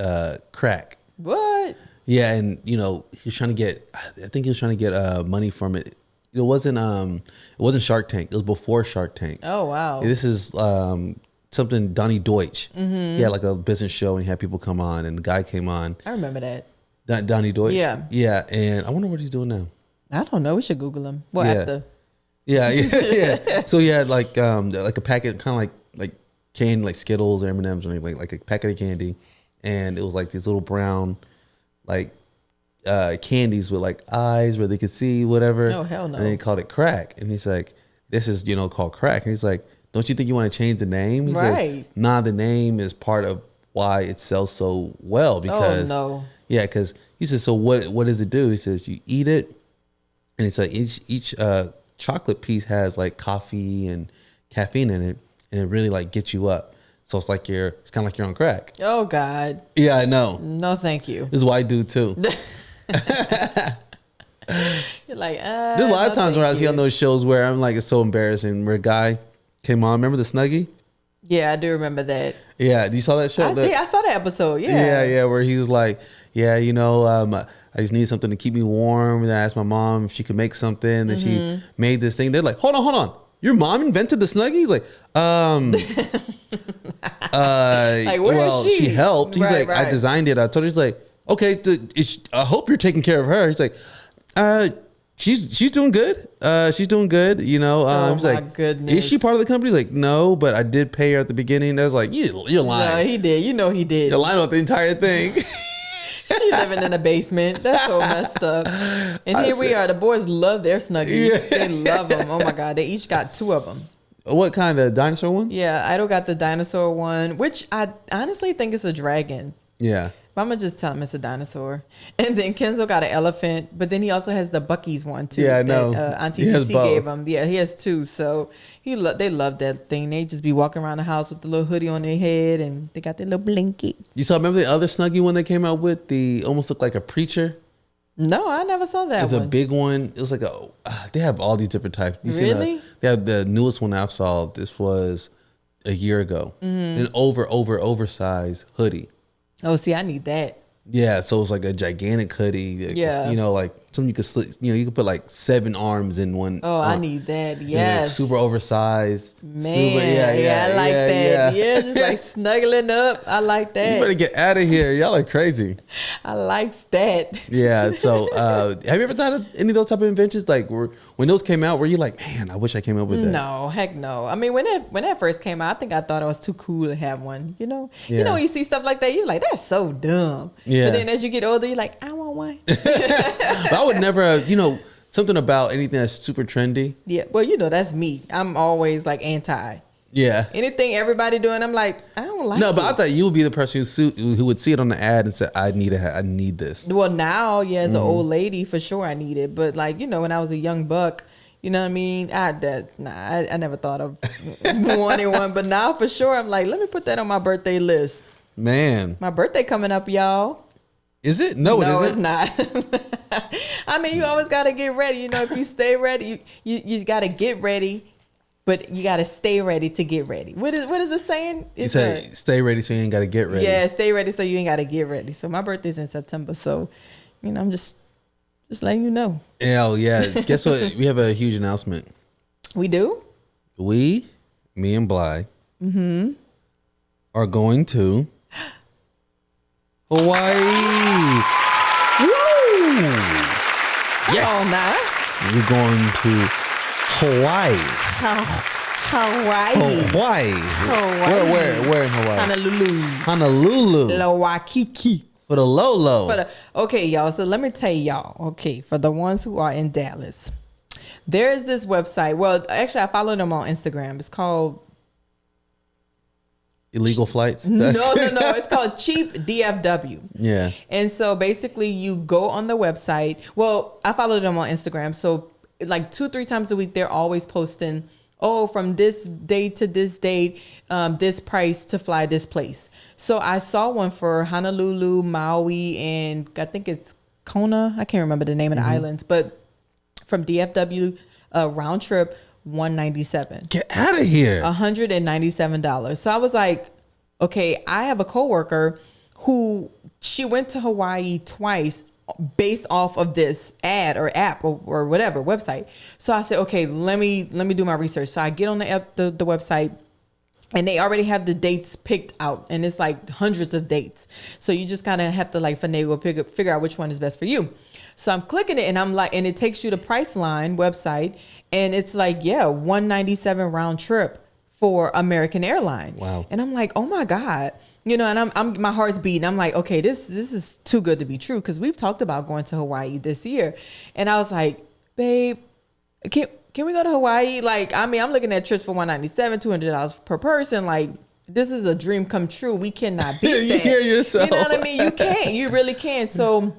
crack. What? Yeah. And, he was trying to get money from it. It wasn't Shark Tank. It was before Shark Tank. Oh, wow. This is something Donnie Deutsch. He had like a business show and he had people come on and the guy came on. I remember that. Donnie Deutsch? Yeah. Yeah. And I wonder what he's doing now. I don't know. We should Google him. Well, after. Yeah. So he had like a packet, kind of like candy, like Skittles or M&Ms, or like a packet of candy, and it was like these little brown, like candies with like eyes where they could see whatever. Oh, hell no. And he called it crack, and he's like, "This is called crack." And he's like, "Don't you think you want to change the name?" He says, "Nah, the name is part of why it sells so well because yeah, because he says, so what does it do?" He says, "You eat it, and it's like each chocolate piece has like coffee and caffeine in it, and it really like gets you up. So it's kind of like you're on crack." Oh God. Yeah, I know. No, thank you. This is what I do too. You're like, there's a lot of times where I see on those shows where I'm like, it's so embarrassing. Where a guy came on, remember the Snuggie? Yeah, I do remember that. Yeah, you saw that show? I saw that episode. Yeah. Yeah, where he was like, yeah, I just need something to keep me warm. And I asked my mom if she could make something. Then she made this thing. They're like, hold on. Your mom invented the Snuggie? He's like, like, where is she? She helped. He's Right. I designed it. I told her, he's like, okay, I hope you're taking care of her. He's like, she's doing good. She's doing good. Oh he's my like, goodness. Is she part of the company? He's like, no, but I did pay her at the beginning. I was like, you're lying. No, he did. He did. You're lying about the entire thing. Shut you living in a basement. That's so messed up. And here we are. The boys love their Snuggies. Yeah. They love them. Oh my God. They each got 2 of them. What kind of dinosaur one? Yeah, Idol got the dinosaur one, which I honestly think is a dragon. Yeah. But I'm going to just tell him it's a dinosaur. And then Kenzo got an elephant, but then he also has the Buc-ee's one too. Yeah, I know. That, Auntie PC gave him. Yeah, he has 2. So they love that thing. They just be walking around the house with the little hoodie on their head, and they got their little blankets. Remember the other Snuggie one they came out with? The almost looked like a preacher. No, I never saw that. It's one. a big one. It was like they have all these different types. Really? They have the newest one I saw. This was a year ago. An oversized hoodie. Oh, see, I need that. Yeah, so it's like a gigantic hoodie. Yeah. Like something you could you could put like 7 arms in one. Oh, I need that. Yes. Super oversized. Man, I like that. Yeah, just like snuggling up. I like that. You better get out of here. Y'all are crazy. I likes that. Yeah. So, have you ever thought of any of those type of inventions? Like, when those came out, were you like, man, I wish I came up with that? No, heck no. I mean, when that first came out, I think I thought it was too cool to have one. You know, when you see stuff like that, you're like, that's so dumb. Yeah. But then as you get older, you're like, I want one. But I would never, something about anything that's super trendy. Yeah. Well, that's me. I'm always like anti. Yeah. Anything everybody doing, I'm like, I don't like it. No, but I thought you would be the person who would see it on the ad and say, I need this. Well, now, as an old lady, for sure I need it. But like, when I was a young buck, you know what I mean? I never thought of wanting one. But now for sure, I'm like, let me put that on my birthday list. Man. My birthday coming up, y'all. Is it? No, it's not. I mean, you always got to get ready. If you stay ready, you got to get ready, but you got to stay ready to get ready. What is it saying? You say stay ready so you ain't got to get ready. Yeah, stay ready so you ain't got to get ready. So my birthday's in September. So, I'm just letting you know. Hell yeah. Guess what? We have a huge announcement. We do? Me and Bly are going to Hawaii. Woo! Yes. Oh, nice. We're going to Hawaii. Hawaii. Where in Hawaii? Honolulu. Waikiki. For the Lolo. Okay, y'all. So let me tell y'all. Okay, for the ones who are in Dallas, there is this website. Well, actually, I follow them on Instagram. It's called Illegal Flights? No. It's called Cheap DFW. Yeah. And so basically you go on the website. Well, I follow them on Instagram. So like 2-3 times a week, they're always posting, from this date to this date, this price to fly this place. So I saw one for Honolulu, Maui, and I think it's Kona. I can't remember the name of the islands, but from DFW, round trip, $197. Get out of here. $197. So I was like, okay, I have a coworker who she went to Hawaii twice based off of this ad or app or whatever website. So I said, okay, let me do my research. So I get on the app, the website, and they already have the dates picked out, and it's like hundreds of dates. So you just kind of have to like finagle, figure out which one is best for you. So I'm clicking it, and I'm like, and it takes you to Priceline website, and it's like, $197 round trip for American Airlines. Wow. And I'm like, oh my God, and I'm my heart's beating. I'm like, okay, this is too good to be true, because we've talked about going to Hawaii this year, and I was like, babe, can we go to Hawaii? Like, I mean, I'm looking at trips for $197, $200 per person. Like, this is a dream come true. We cannot beat that. You hear yourself. You know what I mean? You can't. You really can't. So,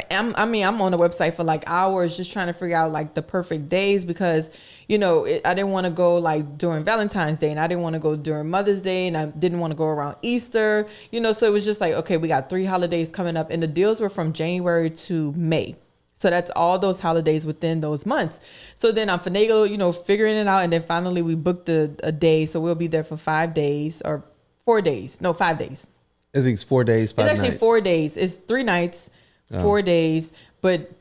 I'm on the website for like hours just trying to figure out like the perfect days, because, I didn't want to go like during Valentine's Day, and I didn't want to go during Mother's Day, and I didn't want to go around Easter, so it was just like, okay, we got 3 holidays coming up, and the deals were from January to May. So that's all those holidays within those months. So then I'm figuring it out. And then finally we booked a day. So we'll be there for 5 days or 4 days. No, 5 days. I think it's 4 days, 5 nights. It's actually 4 days. It's 3 nights, 4 days. But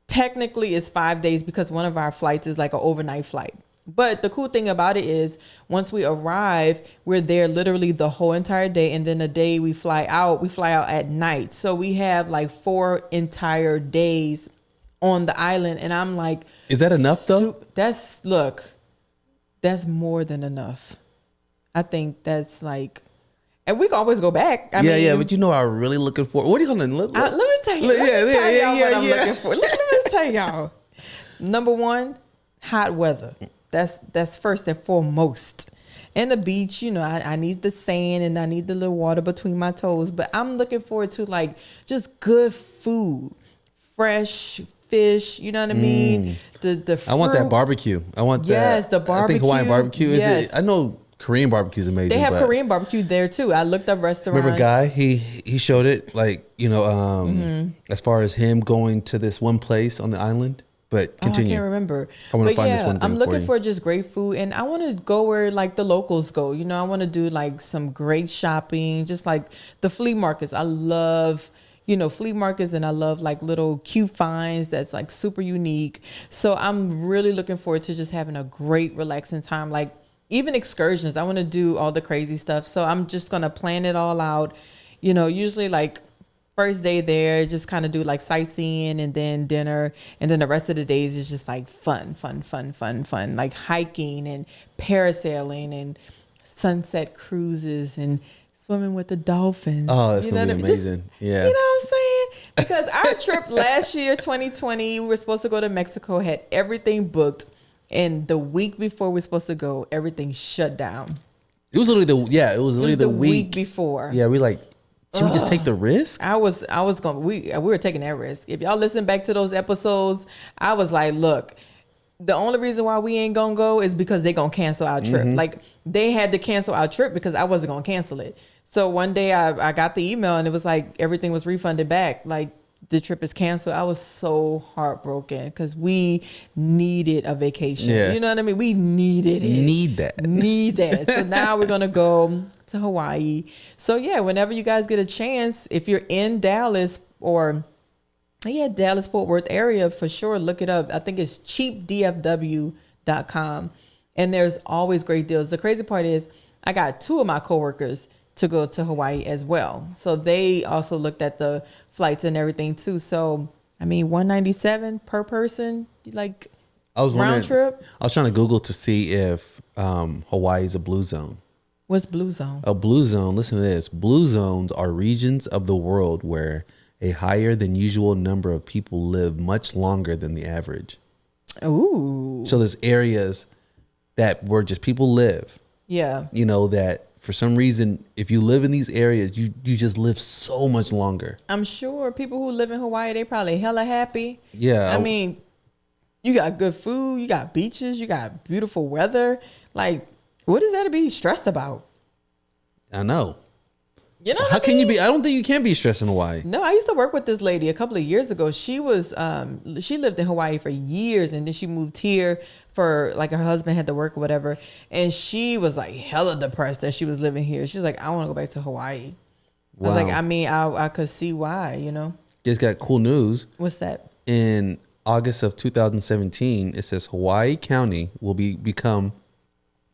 technically it's 5 days because one of our flights is like an overnight flight. But the cool thing about it is once we arrive, we're there literally the whole entire day. And then the day we fly out at night. So we have like 4 entire days on the island. And I'm like, is that enough though? That's more than enough. I think that's like, And we can always go back. I mean, but you know, I'm really looking for. What are you calling? Let me tell you. Let me tell y'all what I'm looking for. Let me tell y'all. Number one, hot weather. That's first and foremost. And the beach, you know, I need the sand and I need the little water between my toes. But I'm looking forward to like just good food, fresh fish. You know what I mean? The fruit. I want that barbecue. I want that. Yes, the barbecue. I think Hawaiian barbecue. Yes. Is it? I know Korean barbecue is amazing. They have Korean barbecue there too. I looked up restaurants. Remember Guy? He showed it, like, you know, as far as him going to this one place on the island. But continue. I can't remember. I want to find this one thing. I'm looking for just great food, and I want to go where like the locals go. You know, I want to do like some great shopping, just like the flea markets. I love, you know, flea markets, and I love like little cute finds that's like super unique. So I'm really looking forward to just having a great relaxing time. Like even excursions, I want to do all the crazy stuff. So I'm just gonna plan it all out. You know, usually like first day there, just kind of do like sightseeing and then dinner, and then the rest of the days is just like fun, like hiking and parasailing and sunset cruises and swimming with the dolphins. Oh, that's gonna be amazing. Yeah, you know what I'm saying? Because our trip last year, 2020, we were supposed to go to Mexico, had everything booked, and the week before we were supposed to go, everything shut down. It was literally the week before. Yeah, we like. Should we just take the risk? I was going. We were taking that risk. If y'all listen back to those episodes, I was like, look, the only reason why we ain't gonna go is because they gonna cancel our trip. Like they had to cancel our trip because I wasn't gonna cancel it. So one day I got the email and it was like everything was refunded back. Like the trip is canceled. I was so heartbroken because we needed a vacation. Yeah. You know what I mean? We needed it. Need that. So now we're gonna go to Hawaii. So yeah, whenever you guys get a chance, if you're in Dallas or Dallas Fort Worth area, for sure look it up. I think it's cheapdfw.com, and there's always great deals. The crazy part is I got 2 of my coworkers to go to Hawaii as well, so they also looked at the flights and everything too. So I mean, $197 per person, like round trip. I was trying to Google to see if Hawaii is a blue zone. What's blue zone? A blue zone, listen to this. Blue zones are regions of the world where a higher than usual number of people live much longer than the average. Ooh. So there's areas that where just people live. Yeah. You know, that for some reason, if you live in these areas, you just live so much longer. I'm sure people who live in Hawaii, they probably hella happy. Yeah. I mean, you got good food, you got beaches, you got beautiful weather. Like, what is that to be stressed about? I know. You know, how can you be? I don't think you can be stressed in Hawaii. No, I used to work with this lady a couple of years ago. She was, she lived in Hawaii for years, and then she moved here for like her husband had to work or whatever. And she was like hella depressed that she was living here. She's like, I want to go back to Hawaii. Wow. I was like, I mean, I could see why, you know. Just got cool news. What's that? In August of 2017, it says Hawaii County will become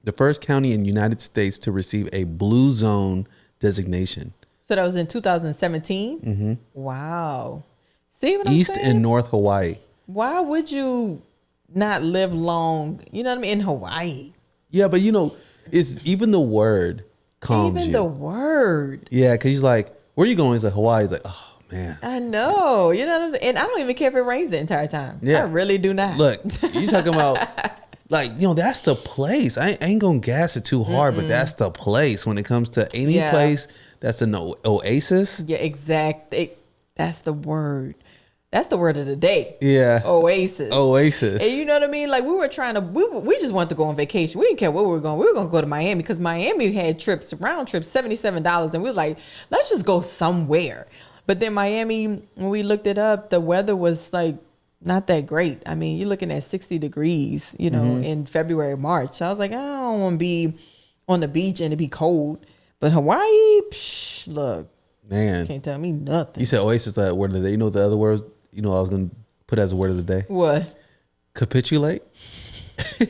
the first county in the United States to receive a blue zone designation. So that was in 2017? Mm-hmm. Wow. See what I'm East saying? and North Hawaii. Why would you not live long, you know what I mean, in Hawaii? Yeah, but you know, it's even the word calms you. Even the word. Yeah, because he's like, where are you going? He's like, Hawaii. He's like, oh, man. I know. You know what I mean? And I don't even care if it rains the entire time. Yeah. I really do not. Look, you talking about... Like, you know, that's the place. I ain't gonna gas it too hard, but that's the place when it comes to any place that's an oasis. Yeah, exactly. That's the word. That's the word of the day. Yeah. Oasis. And you know what I mean? Like we were trying to, we just wanted to go on vacation. We didn't care where we were going. We were going to go to Miami because Miami had round trips, $77. And we was like, let's just go somewhere. But then Miami, when we looked it up, the weather was like, not that great. I mean, you're looking at 60 degrees, you know, in February, March. So I was like, I don't want to be on the beach and it be cold. But Hawaii, look, man, can't tell me nothing. You said oasis, that word of the day. You know the other words, you know, I was going to put as a word of the day. What? Capitulate. You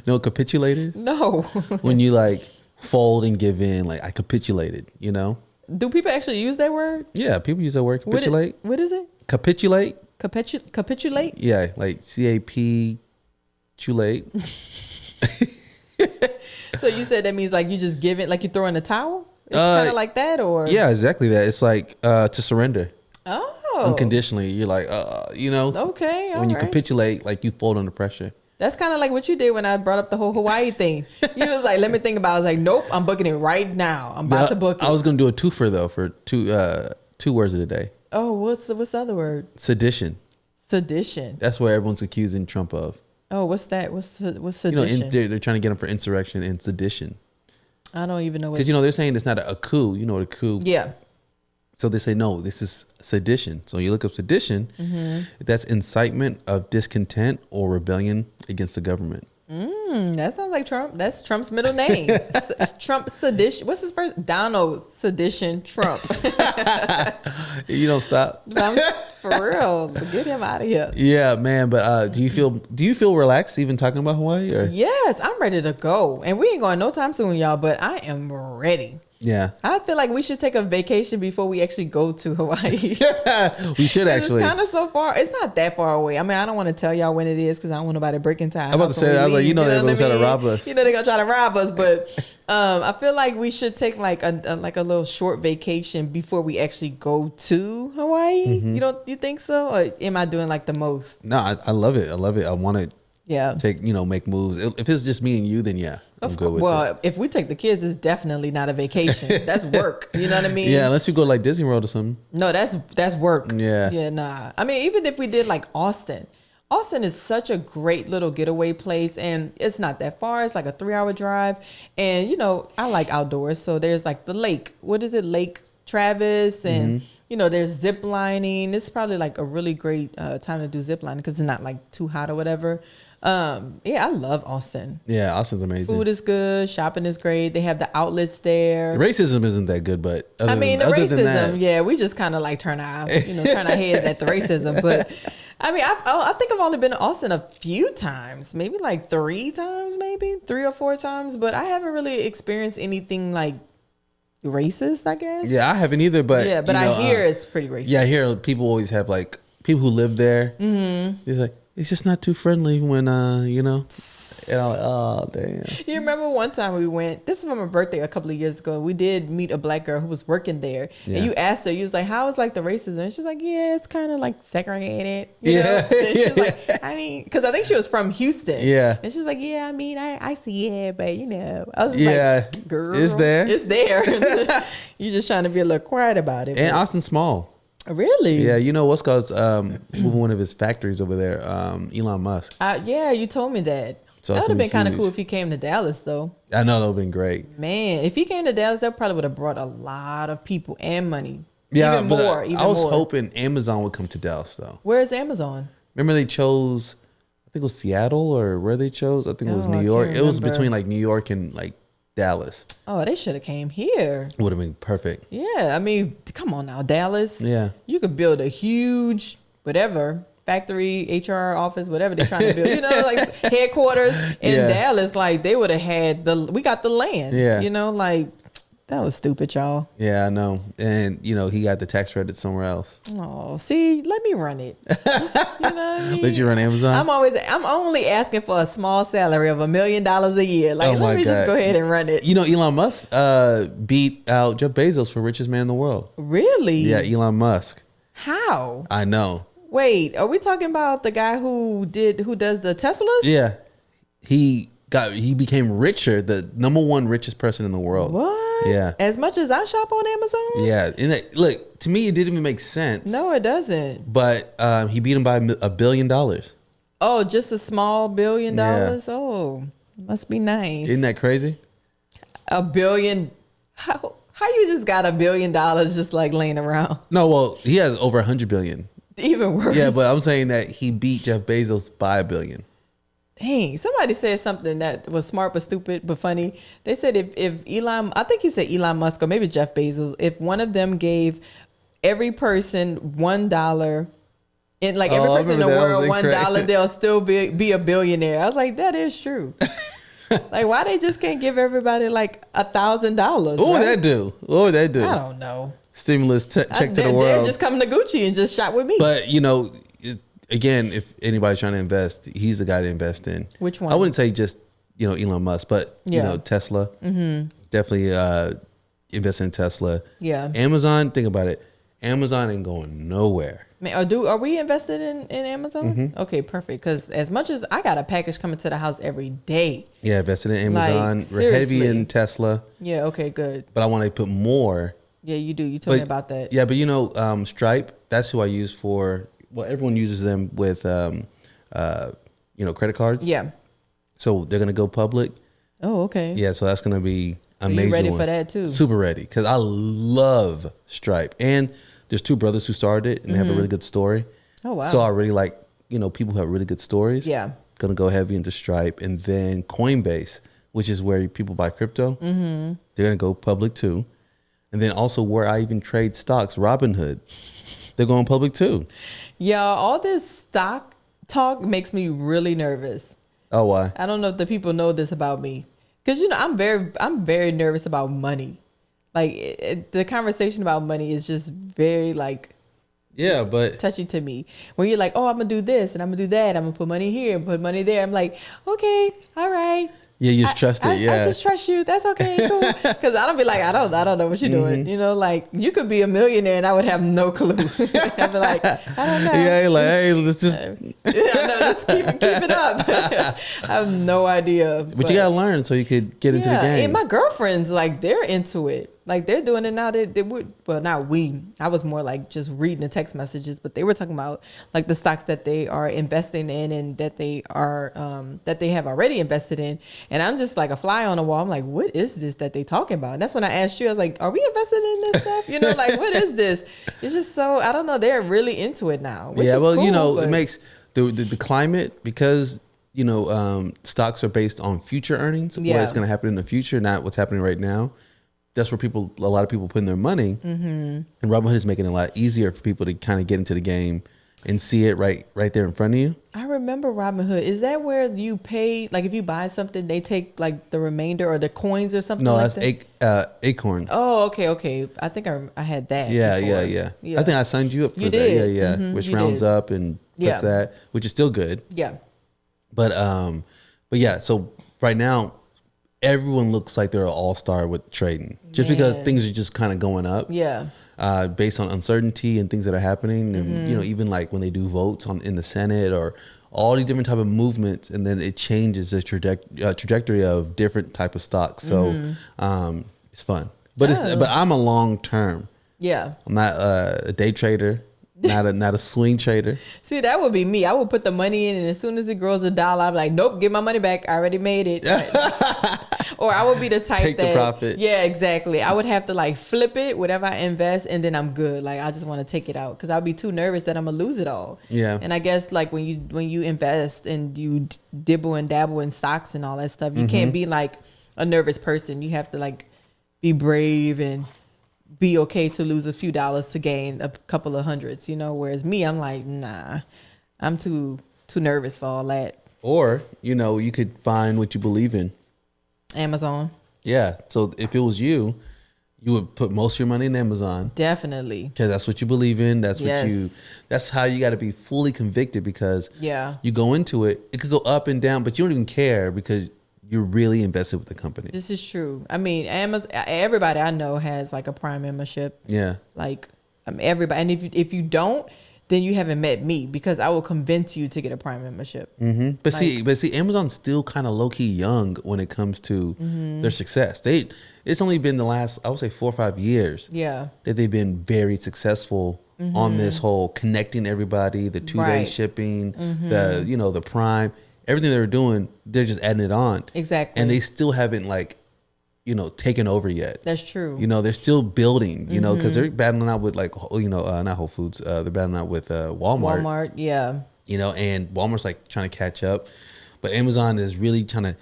know what capitulate is? No. When you like fold and give in, like I capitulated, you know? Do people actually use that word? Yeah, people use that word, capitulate. What is it? Capitulate. Capitulate? Yeah, like CAP chulate. So you said that means like you just give it, like you throw in a towel? It's kind of like that, or Yeah, exactly that. It's like to surrender oh, unconditionally. You're like, okay, when you all right. capitulate, like you fold under pressure. That's kind of like what you did when I brought up the whole Hawaii thing. You was like, let me think about it. I was like, nope, I'm booking it right now. I'm about to book it. I was gonna do a twofer though for two words of the day. Oh, what's the other word? Sedition. Sedition. That's what everyone's accusing Trump of. Oh, what's that? What's sedition? They're trying to get him for insurrection and sedition. I don't even know what. Because they're saying it's not a coup. You know what a coup? Yeah. So they say no, this is sedition. So you look up sedition. Mm-hmm. That's incitement of discontent or rebellion against the government. That sounds like Trump. That's Trump's middle name. Trump Sedition. What's his first? Donald Sedition Trump. You don't stop. For real. Get him out of here. Yeah, man. But do you feel relaxed even talking about Hawaii? Or? Yes, I'm ready to go. And we ain't going no time soon, y'all, but I am ready. Yeah. I feel like we should take a vacation before we actually go to Hawaii. We should actually. It's kind of so far. It's not that far away. I mean, I don't want to tell y'all when it is because I don't want nobody breaking time. I'm about to say, I was like, they're going to try to rob us. They're going to try to rob us. But I feel like we should take like a little short vacation before we actually go to Hawaii. Mm-hmm. You think so? Or am I doing like the most? No, I love it. I love it. I want to take, make moves. If it's just me and you, then yeah. I'm good with it. If we take the kids, it's definitely not a vacation. That's work. You know what I mean? Yeah, unless you go like Disney World or something. No, that's work. Yeah. Yeah, nah. I mean, even if we did like Austin. Austin is such a great little getaway place, and it's not that far. It's like a 3-hour drive. And, I like outdoors. So there's like the lake. What is it? Lake Travis. And, there's zip lining. This is probably like a really great time to do zip lining because it's not like too hot or whatever. I love Austin. Yeah, Austin's amazing. Food is good. Shopping is great. They have the outlets there. The racism isn't that good, but the racism, we just kind of like turn our heads at the racism. But I mean, I think I've only been to Austin a few times, maybe like 3 times, maybe 3 or 4 times, but I haven't really experienced anything like racist, I guess. Yeah, I haven't either, but I hear it's pretty racist. Yeah, I hear people always have like people who live there. Mm-hmm. It's like it's just not too friendly when And I'm like, oh, damn. You remember one time we went, this is for my birthday a couple of years ago. We did meet a black girl who was working there. Yeah. And you asked her, you was like, how is like the racism? And she's like, yeah, it's kind of like segregated. You know? And she was like, I mean, because I think she was from Houston. Yeah. And she's like, yeah, I mean, I see it, but I was just like, girl. It's there. It's there. You're just trying to be a little quiet about it. And Austin's small. Really? Yeah, what's called moving one of his factories over there, Elon Musk. Yeah, you told me that. So that would have been kind of cool if he came to Dallas, though. I know, that would have been great. Man, if he came to Dallas, that probably would have brought a lot of people and money. Yeah, even more. I was hoping Amazon would come to Dallas, though. Where is Amazon? Remember they chose, I think it was Seattle or where they chose? I think it was New York. It was between like New York and like Dallas. Oh, they should have came here. It would have been perfect. Yeah, I mean, come on now, Dallas. Yeah. You could build a huge, whatever, factory, HR office, whatever they're trying to build, like headquarters in Dallas, like they would have had we got the land, like that was stupid, y'all. Yeah, I know. And, he got the tax credit somewhere else. Oh, see, let me run it. Just, what I mean? Let you run Amazon? I'm only asking for a small salary of $1 million a year. Like, let me just go ahead and run it. Elon Musk beat out Jeff Bezos for richest man in the world. Really? Yeah, Elon Musk. How? I know. Wait, are we talking about the guy who does the Teslas? Yeah. He became richer, the number 1 richest person in the world. What? Yeah. As much as I shop on Amazon? Yeah. And look, to me, it didn't even make sense. No, it doesn't. But he beat him by $1 billion. Oh, just a small $1 billion? Yeah. Oh, must be nice. Isn't that crazy? $1 billion? How you just got $1 billion just like laying around? No, well, he has over 100 billion. Even worse. Yeah, but I'm saying that he beat Jeff Bezos by $1 billion. Dang, somebody said something that was smart but stupid but funny. They said if Elon, I think he said Elon Musk or maybe Jeff Bezos, if one of them gave every person $1, and like every person in the world $1, they'll still be a billionaire. I was like, that is true. Like, why they just can't give everybody like $1,000? What would that do? What would that do? I don't know. Stimulus check to the world. They're just coming to Gucci and just shop with me. But again, if anybody's trying to invest, he's the guy to invest in. Which one? I wouldn't say just Elon Musk, but Tesla. Mm-hmm. Definitely invest in Tesla. Yeah. Amazon, think about it. Amazon ain't going nowhere. Man, are we invested in Amazon? Mm-hmm. Okay, perfect. Because as much as I got a package coming to the house every day. Yeah, invested in Amazon. Like, We're heavy seriously. in Tesla, Yeah. Okay. Good. but I want to put more. Yeah, you do. You told me about that. Yeah, but you know, Stripe, that's who I use for, well, everyone uses them with, you know, credit cards. Yeah. So they're going to go public. Oh, okay. Yeah, so that's going to be a So major you ready one. for that too? Super ready, because I love Stripe. And there's two brothers who started it, and they have a really good story. Oh, wow. So I really like, you know, people who have really good stories. Yeah. Going to go heavy into Stripe. And then Coinbase, which is where people buy crypto. Mm-hmm. They're going to go public too. And then also where I even trade stocks, Robinhood, they're going public too. Y'all, all this stock talk makes me really nervous. Oh, why? I don't know if the people know this about me, because you know I'm very nervous about money. Like the conversation about money is just very like Yeah, but touchy to me. When you're like, oh, I'm gonna do this and I'm gonna do that, I'm gonna put money here and put money there. I'm like, okay, all right. yeah, you just trust it. I Yeah. just trust you. That's okay, cool. Because I don't be like, I don't know what you're doing. You know, like you could be a millionaire and I would have no clue. I'd be like, I don't know. Yeah, like, hey, let's just. I know, just keep it up. I have no idea. But you gotta learn so you could get into the game. And my girlfriends, like, they're into it. Like, they're doing it now. They would, well, not we. I was more like just reading the text messages, but they were talking about like the stocks that they are investing in and that they are that they have already invested in. And I'm just like a fly on the wall. I'm like, what is this that they talking about? And that's when I asked you. I was like, are we invested in this stuff? You know, like, what is this? It's just so, I don't know. They're really into it now. Which Yeah, is well, cool, you know, but it makes the climate, because you know stocks are based on future earnings, Yeah. what is going to happen in the future, not what's happening right now. That's where a lot of people put in their money, and Robinhood is making it a lot easier for people to kind of get into the game and see it right there in front of you. I remember Robinhood. Is that where you pay, like if you buy something, they take like the remainder or the coins or something No, like that's that? Acorns. Oh, okay. I think I had that. Yeah, before. yeah. I think I signed you up for You that. did. Yeah, which you rounds did. up and puts Yeah. that, which is still good. Yeah. But yeah. So right now, everyone looks like they're an all-star with trading, just because Man. things are just kind of going up. Yeah. Based on uncertainty and things that are happening, and you know, even like when they do votes in the Senate or all these different type of movements, and then it changes the trajectory of different type of stocks. So it's fun, but but I'm a long term. Yeah. I'm not a day trader, not a swing trader. See, that would be me. I would put the money in, and as soon as it grows $1, I'm like, nope, get my money back. I already made it. Or I would be the type Take the that, profit. Yeah, exactly. I would have to like flip it, whatever I invest, and then I'm good. Like I just want to take it out because I'll be too nervous that I'm gonna lose it all. Yeah. And I guess like when you invest and you dibble and dabble in stocks and all that stuff, you can't be like a nervous person. You have to like be brave and be okay to lose a few dollars to gain a couple of hundreds, you know. Whereas me, I'm like, nah, I'm too nervous for all that. Or you know, you could find what you believe in. Amazon, Yeah. So if it was you would put most of your money in Amazon. definitely. Because that's what you believe in. That's Yes. that's how you got to be fully convicted, because Yeah. you go into it, it could go up and down, but you don't even care because you're really invested with the company. This is true. I mean, Amazon. Everybody I know has like a Prime membership. Yeah. Like everybody. And if you don't, then you haven't met me, because I will convince you to get a Prime membership. Mm-hmm. But see, Amazon's still kind of low key young when it comes to their success. It's only been the last, I would say, 4 or 5 years Yeah. that they've been very successful on this whole connecting everybody, the 2-day Right. shipping, the Prime, everything they were doing, they're just adding it on. Exactly. And they still haven't taken over yet. That's true. They're still building, because they're battling out with not Whole Foods. They're battling out with Walmart. Walmart. Yeah. And Walmart's like trying to catch up, but Amazon is really trying to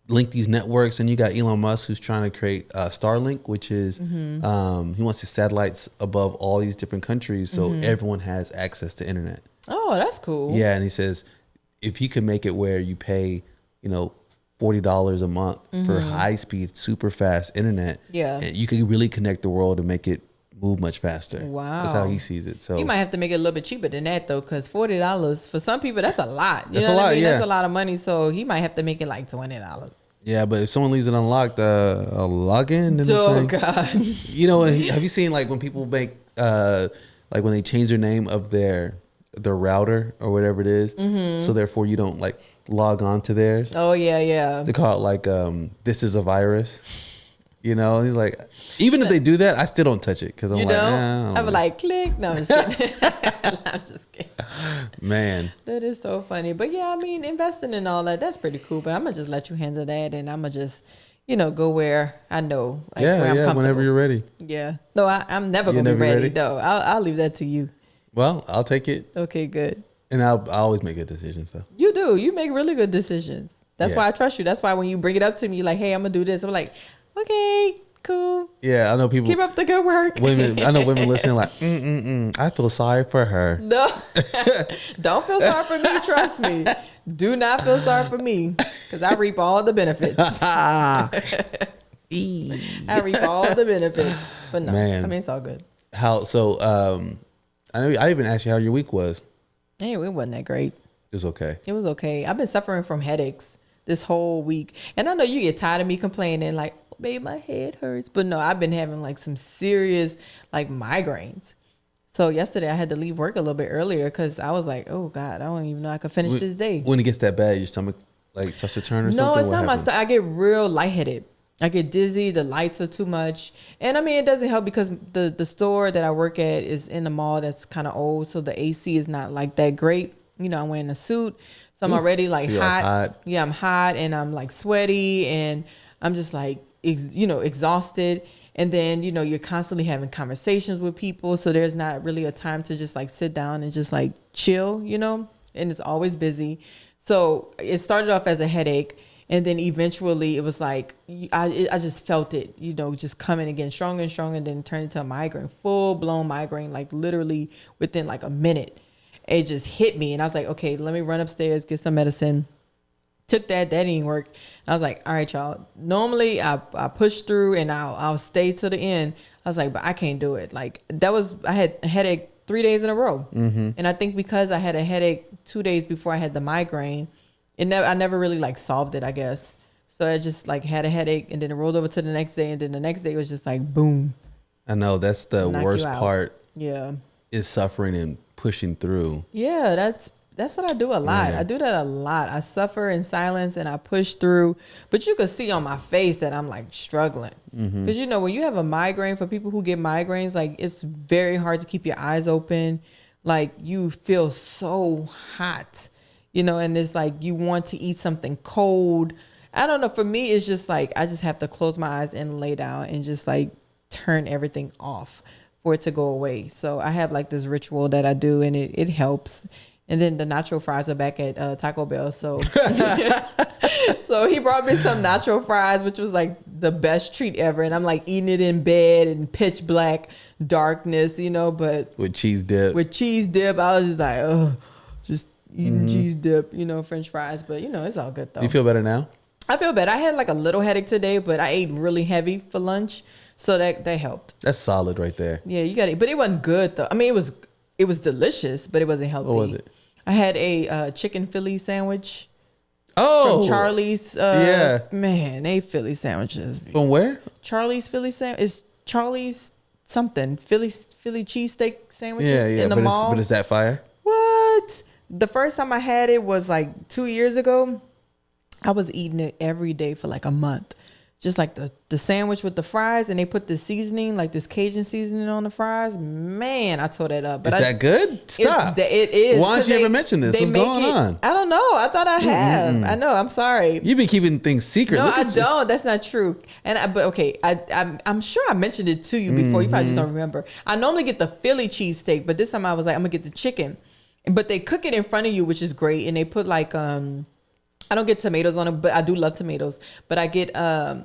link these networks. And you got Elon Musk, who's trying to create Starlink, which is he wants his satellites above all these different countries, so everyone has access to internet. Oh, that's cool. Yeah, and he says if you can make it where you pay, $40 a month for high speed, super fast internet, Yeah. and you can really connect the world and make it move much faster. Wow. That's how he sees it. So You might have to make it a little bit cheaper than that though, because $40 for some people, that's a lot. That's a lot, yeah. That's a lot of money. So he might have to make it like $20. Yeah, but if someone leaves it unlocked, a login. Oh God. You know, have you seen like when people make like when they change their name of their router or whatever it is, so therefore you don't like log on to theirs. Oh yeah. They call it like this is a virus. You know, and he's like, even if they do that, I still don't touch it because I'm You like, don't? I'm like, click. No, I'm just kidding. I'm just kidding. Man, That is so funny. But yeah, I mean, investing and all that, that's pretty cool. But I'm going to just let you handle that. And I'm going to just, go where I know. Like, where I'm comfortable. Whenever you're ready. Yeah. No, I'm never going to be ready. No, I'll leave that to you. Well, I'll take it. Okay, good. And I always make good decisions, though. You do. You make really good decisions. That's why I trust you. That's why when you bring it up to me, you're like, hey, I'm going to do this. I'm like, okay, cool. Yeah, I know people. Keep up the good work. I know women listening like, I feel sorry for her. No, don't feel sorry for me. Trust me. Do not feel sorry for me because I reap all the benefits. I reap all the benefits. But no, Man. I mean, it's all good. I know I even asked you how your week was. Hey, it wasn't that great. It was okay. It was okay. I've been suffering from headaches this whole week. And I know you get tired of me complaining like, oh, babe, my head hurts. But no, I've been having like some serious like migraines. So yesterday I had to leave work a little bit earlier because I was like, oh God, I don't even know I could finish this day. When it gets that bad, your stomach like starts to turn or something? No, it's not my stomach. I get real lightheaded. I get dizzy. The lights are too much. And I mean, it doesn't help because the store that I work at is in the mall that's kind of old. So the AC is not like that great. I'm wearing a suit. So I'm already like so hot. Yeah, I'm hot and I'm like sweaty and I'm just like, exhausted. And then, you're constantly having conversations with people. So there's not really a time to just like sit down and just like chill, and it's always busy. So it started off as a headache. And then eventually it was like, I just felt it, just coming again stronger and stronger. And then it turned into a migraine, full blown migraine, like literally within like a minute. It just hit me. And I was like, okay, let me run upstairs, get some medicine. Took that didn't work. I was like, all right, y'all. Normally I push through and I'll stay to the end. I was like, but I can't do it. Like I had a headache 3 days in a row. Mm-hmm. And I think because I had a headache 2 days before I had the migraine, I never really like solved it, I guess. So I just like had a headache and then it rolled over to the next day. And then the next day was just like, boom. I know that's the worst part. Yeah. Is suffering and pushing through. Yeah, that's what I do a lot. I do that a lot. I suffer in silence and I push through. But you can see on my face that I'm like struggling. Because when you have a migraine, for people who get migraines, like it's very hard to keep your eyes open. Like you feel so hot, and it's like you want to eat something cold. I don't know. For me, it's just like I just have to close my eyes and lay down and just like turn everything off for it to go away. So I have like this ritual that I do and it helps. And then the nacho fries are back at Taco Bell. So so he brought me some nacho fries, which was like the best treat ever. And I'm like eating it in bed in pitch black darkness, but with cheese dip. I was just like, oh, just eating cheese dip, French fries. But, it's all good though. You feel better now? I feel better. I had like a little headache today, but I ate really heavy for lunch. So that helped. That's solid right there. Yeah, you got it. But it wasn't good though. I mean, it was delicious, but it wasn't healthy. What was it? I had a chicken Philly sandwich. Oh, from Charlie's. Yeah, man, they Philly sandwiches. From where? Charlie's Philly sandwich. It's Charlie's something Philly cheesesteak sandwiches in the mall. But is that fire? What? The first time I had it was like 2 years ago. I was eating it every day for like a month. Just like the sandwich with the fries, and they put the seasoning, like this Cajun seasoning on the fries. Man, I tore that up. But is that good? Stop. It is. Why didn't you ever mention this? What's going on? I don't know. I thought I have. I know. I'm sorry. You've been keeping things secret. No, I don't. That's not true. But okay, I'm sure I mentioned it to you before. You probably just don't remember. I normally get the Philly cheesesteak, but this time I was like, I'm gonna get the chicken. But they cook it in front of you, which is great, and they put like I don't get tomatoes on it, but I do love tomatoes. But I get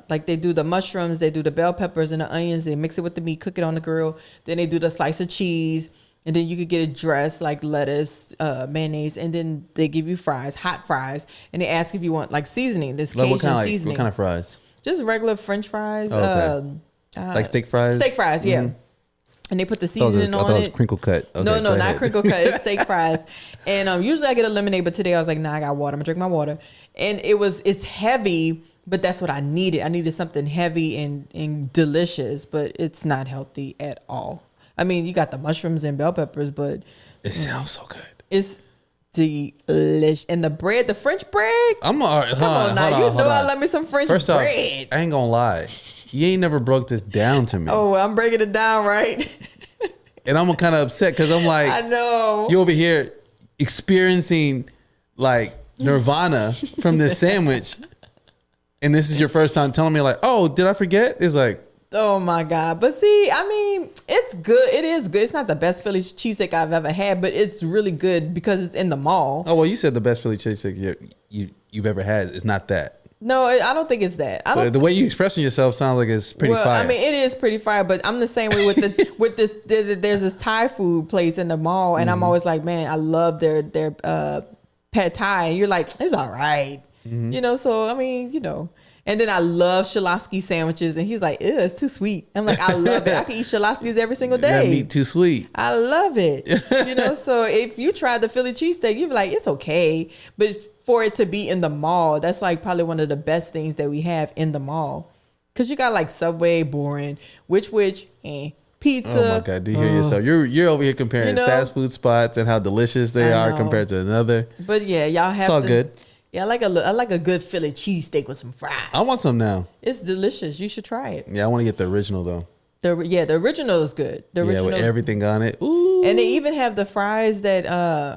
like they do the mushrooms, they do the bell peppers and the onions. They mix it with the meat, cook it on the grill. Then they do the slice of cheese, and then you could get it dressed like lettuce, mayonnaise, and then they give you fries, hot fries, and they ask if you want like seasoning. This Cajun seasoning. What kind of fries? Just regular French fries. Oh, okay. Like steak fries. Steak fries, yeah. And they put the seasoning on it. I thought it was crinkle cut. Okay, no, not crinkle cut. It's steak fries. And usually I get a lemonade, but today I was like, nah, I got water. I'm gonna drink my water. And it's heavy, But that's what I needed. I needed something heavy and delicious, but it's not healthy at all. I mean, you got the mushrooms and bell peppers, but It sounds so good. it's delish. And the bread, the French bread. I'm all, Come on now, you know I love me some French First off, bread. I ain't gonna lie. You ain't never broke this down to me. Oh, I'm breaking it down, right? And I'm kind of upset because I'm like, I know. you over here experiencing like nirvana from this sandwich. And this is your first time telling me like, oh, did I forget? It's like, Oh my God. But see, I mean, it's good. It is good. It's not the best Philly cheesesteak I've ever had, but it's really good because it's in the mall. oh, well, you said the best Philly cheesesteak you've ever had is not that. No, I don't think it's that. I don't. But the way you expressing yourself sounds like it's pretty fire. I mean, it is pretty fire, but I'm the same way with the with this. There's this Thai food place in the mall, and I'm always like, man, I love their pad Thai. And you're like, it's all right, you know. So I mean, you know. And then I love Shalaski sandwiches, and he's like, ew, it's too sweet. I'm like, I love it. I can eat Shalaskis every single day. That meat too sweet. I love it. You know, so if you tried the Philly cheesesteak, you'd be like, it's okay. But for it to be in the mall, that's like probably one of the best things that we have in the mall. Because you got like Subway, boring, which, pizza. Oh my God, do you hear yourself? You're over here comparing You know? fast food spots and how delicious they I are know. compared to another. But yeah, y'all have It's all to- good. Yeah, I like a good Philly cheesesteak with some fries. I want some now. It's delicious. You should try it. Yeah, I want to get the original though. The original is good. The Yeah, original, with everything on it. Ooh. and they even have the fries that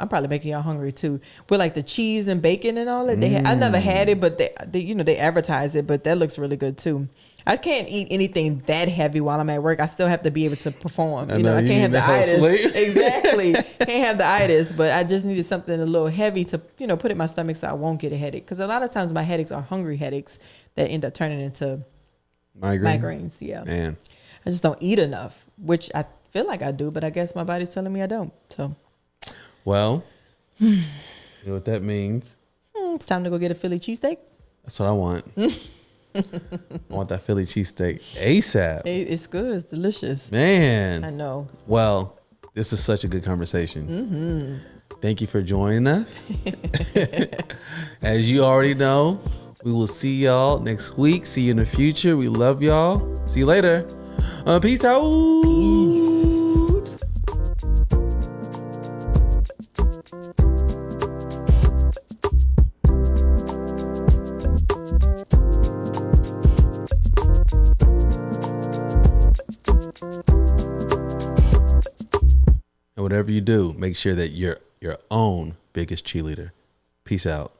I'm probably making y'all hungry too, with like the cheese and bacon and all that. I never had it, but they advertise it, but that looks really good too. I can't eat anything that heavy while I'm at work. I still have to be able to perform. You know, I can't have the itis. Exactly. Can't have the itis, but I just needed something a little heavy to, put in my stomach so I won't get a headache. Because a lot of times my headaches are hungry headaches that end up turning into migraines. Yeah. Man. I just don't eat enough, which I feel like I do, but I guess my body's telling me I don't. So, Well, you know what that means? it's time to go get a Philly cheesesteak. That's what I want. I want that Philly cheesesteak ASAP. It's good. It's delicious. Man. I know. Well, this is such a good conversation. Thank you for joining us. As you already know, we will see y'all next week. See you in the future. We love y'all. See you later. Peace out. Peace. And whatever you do, make sure that you're your own biggest cheerleader. Peace out.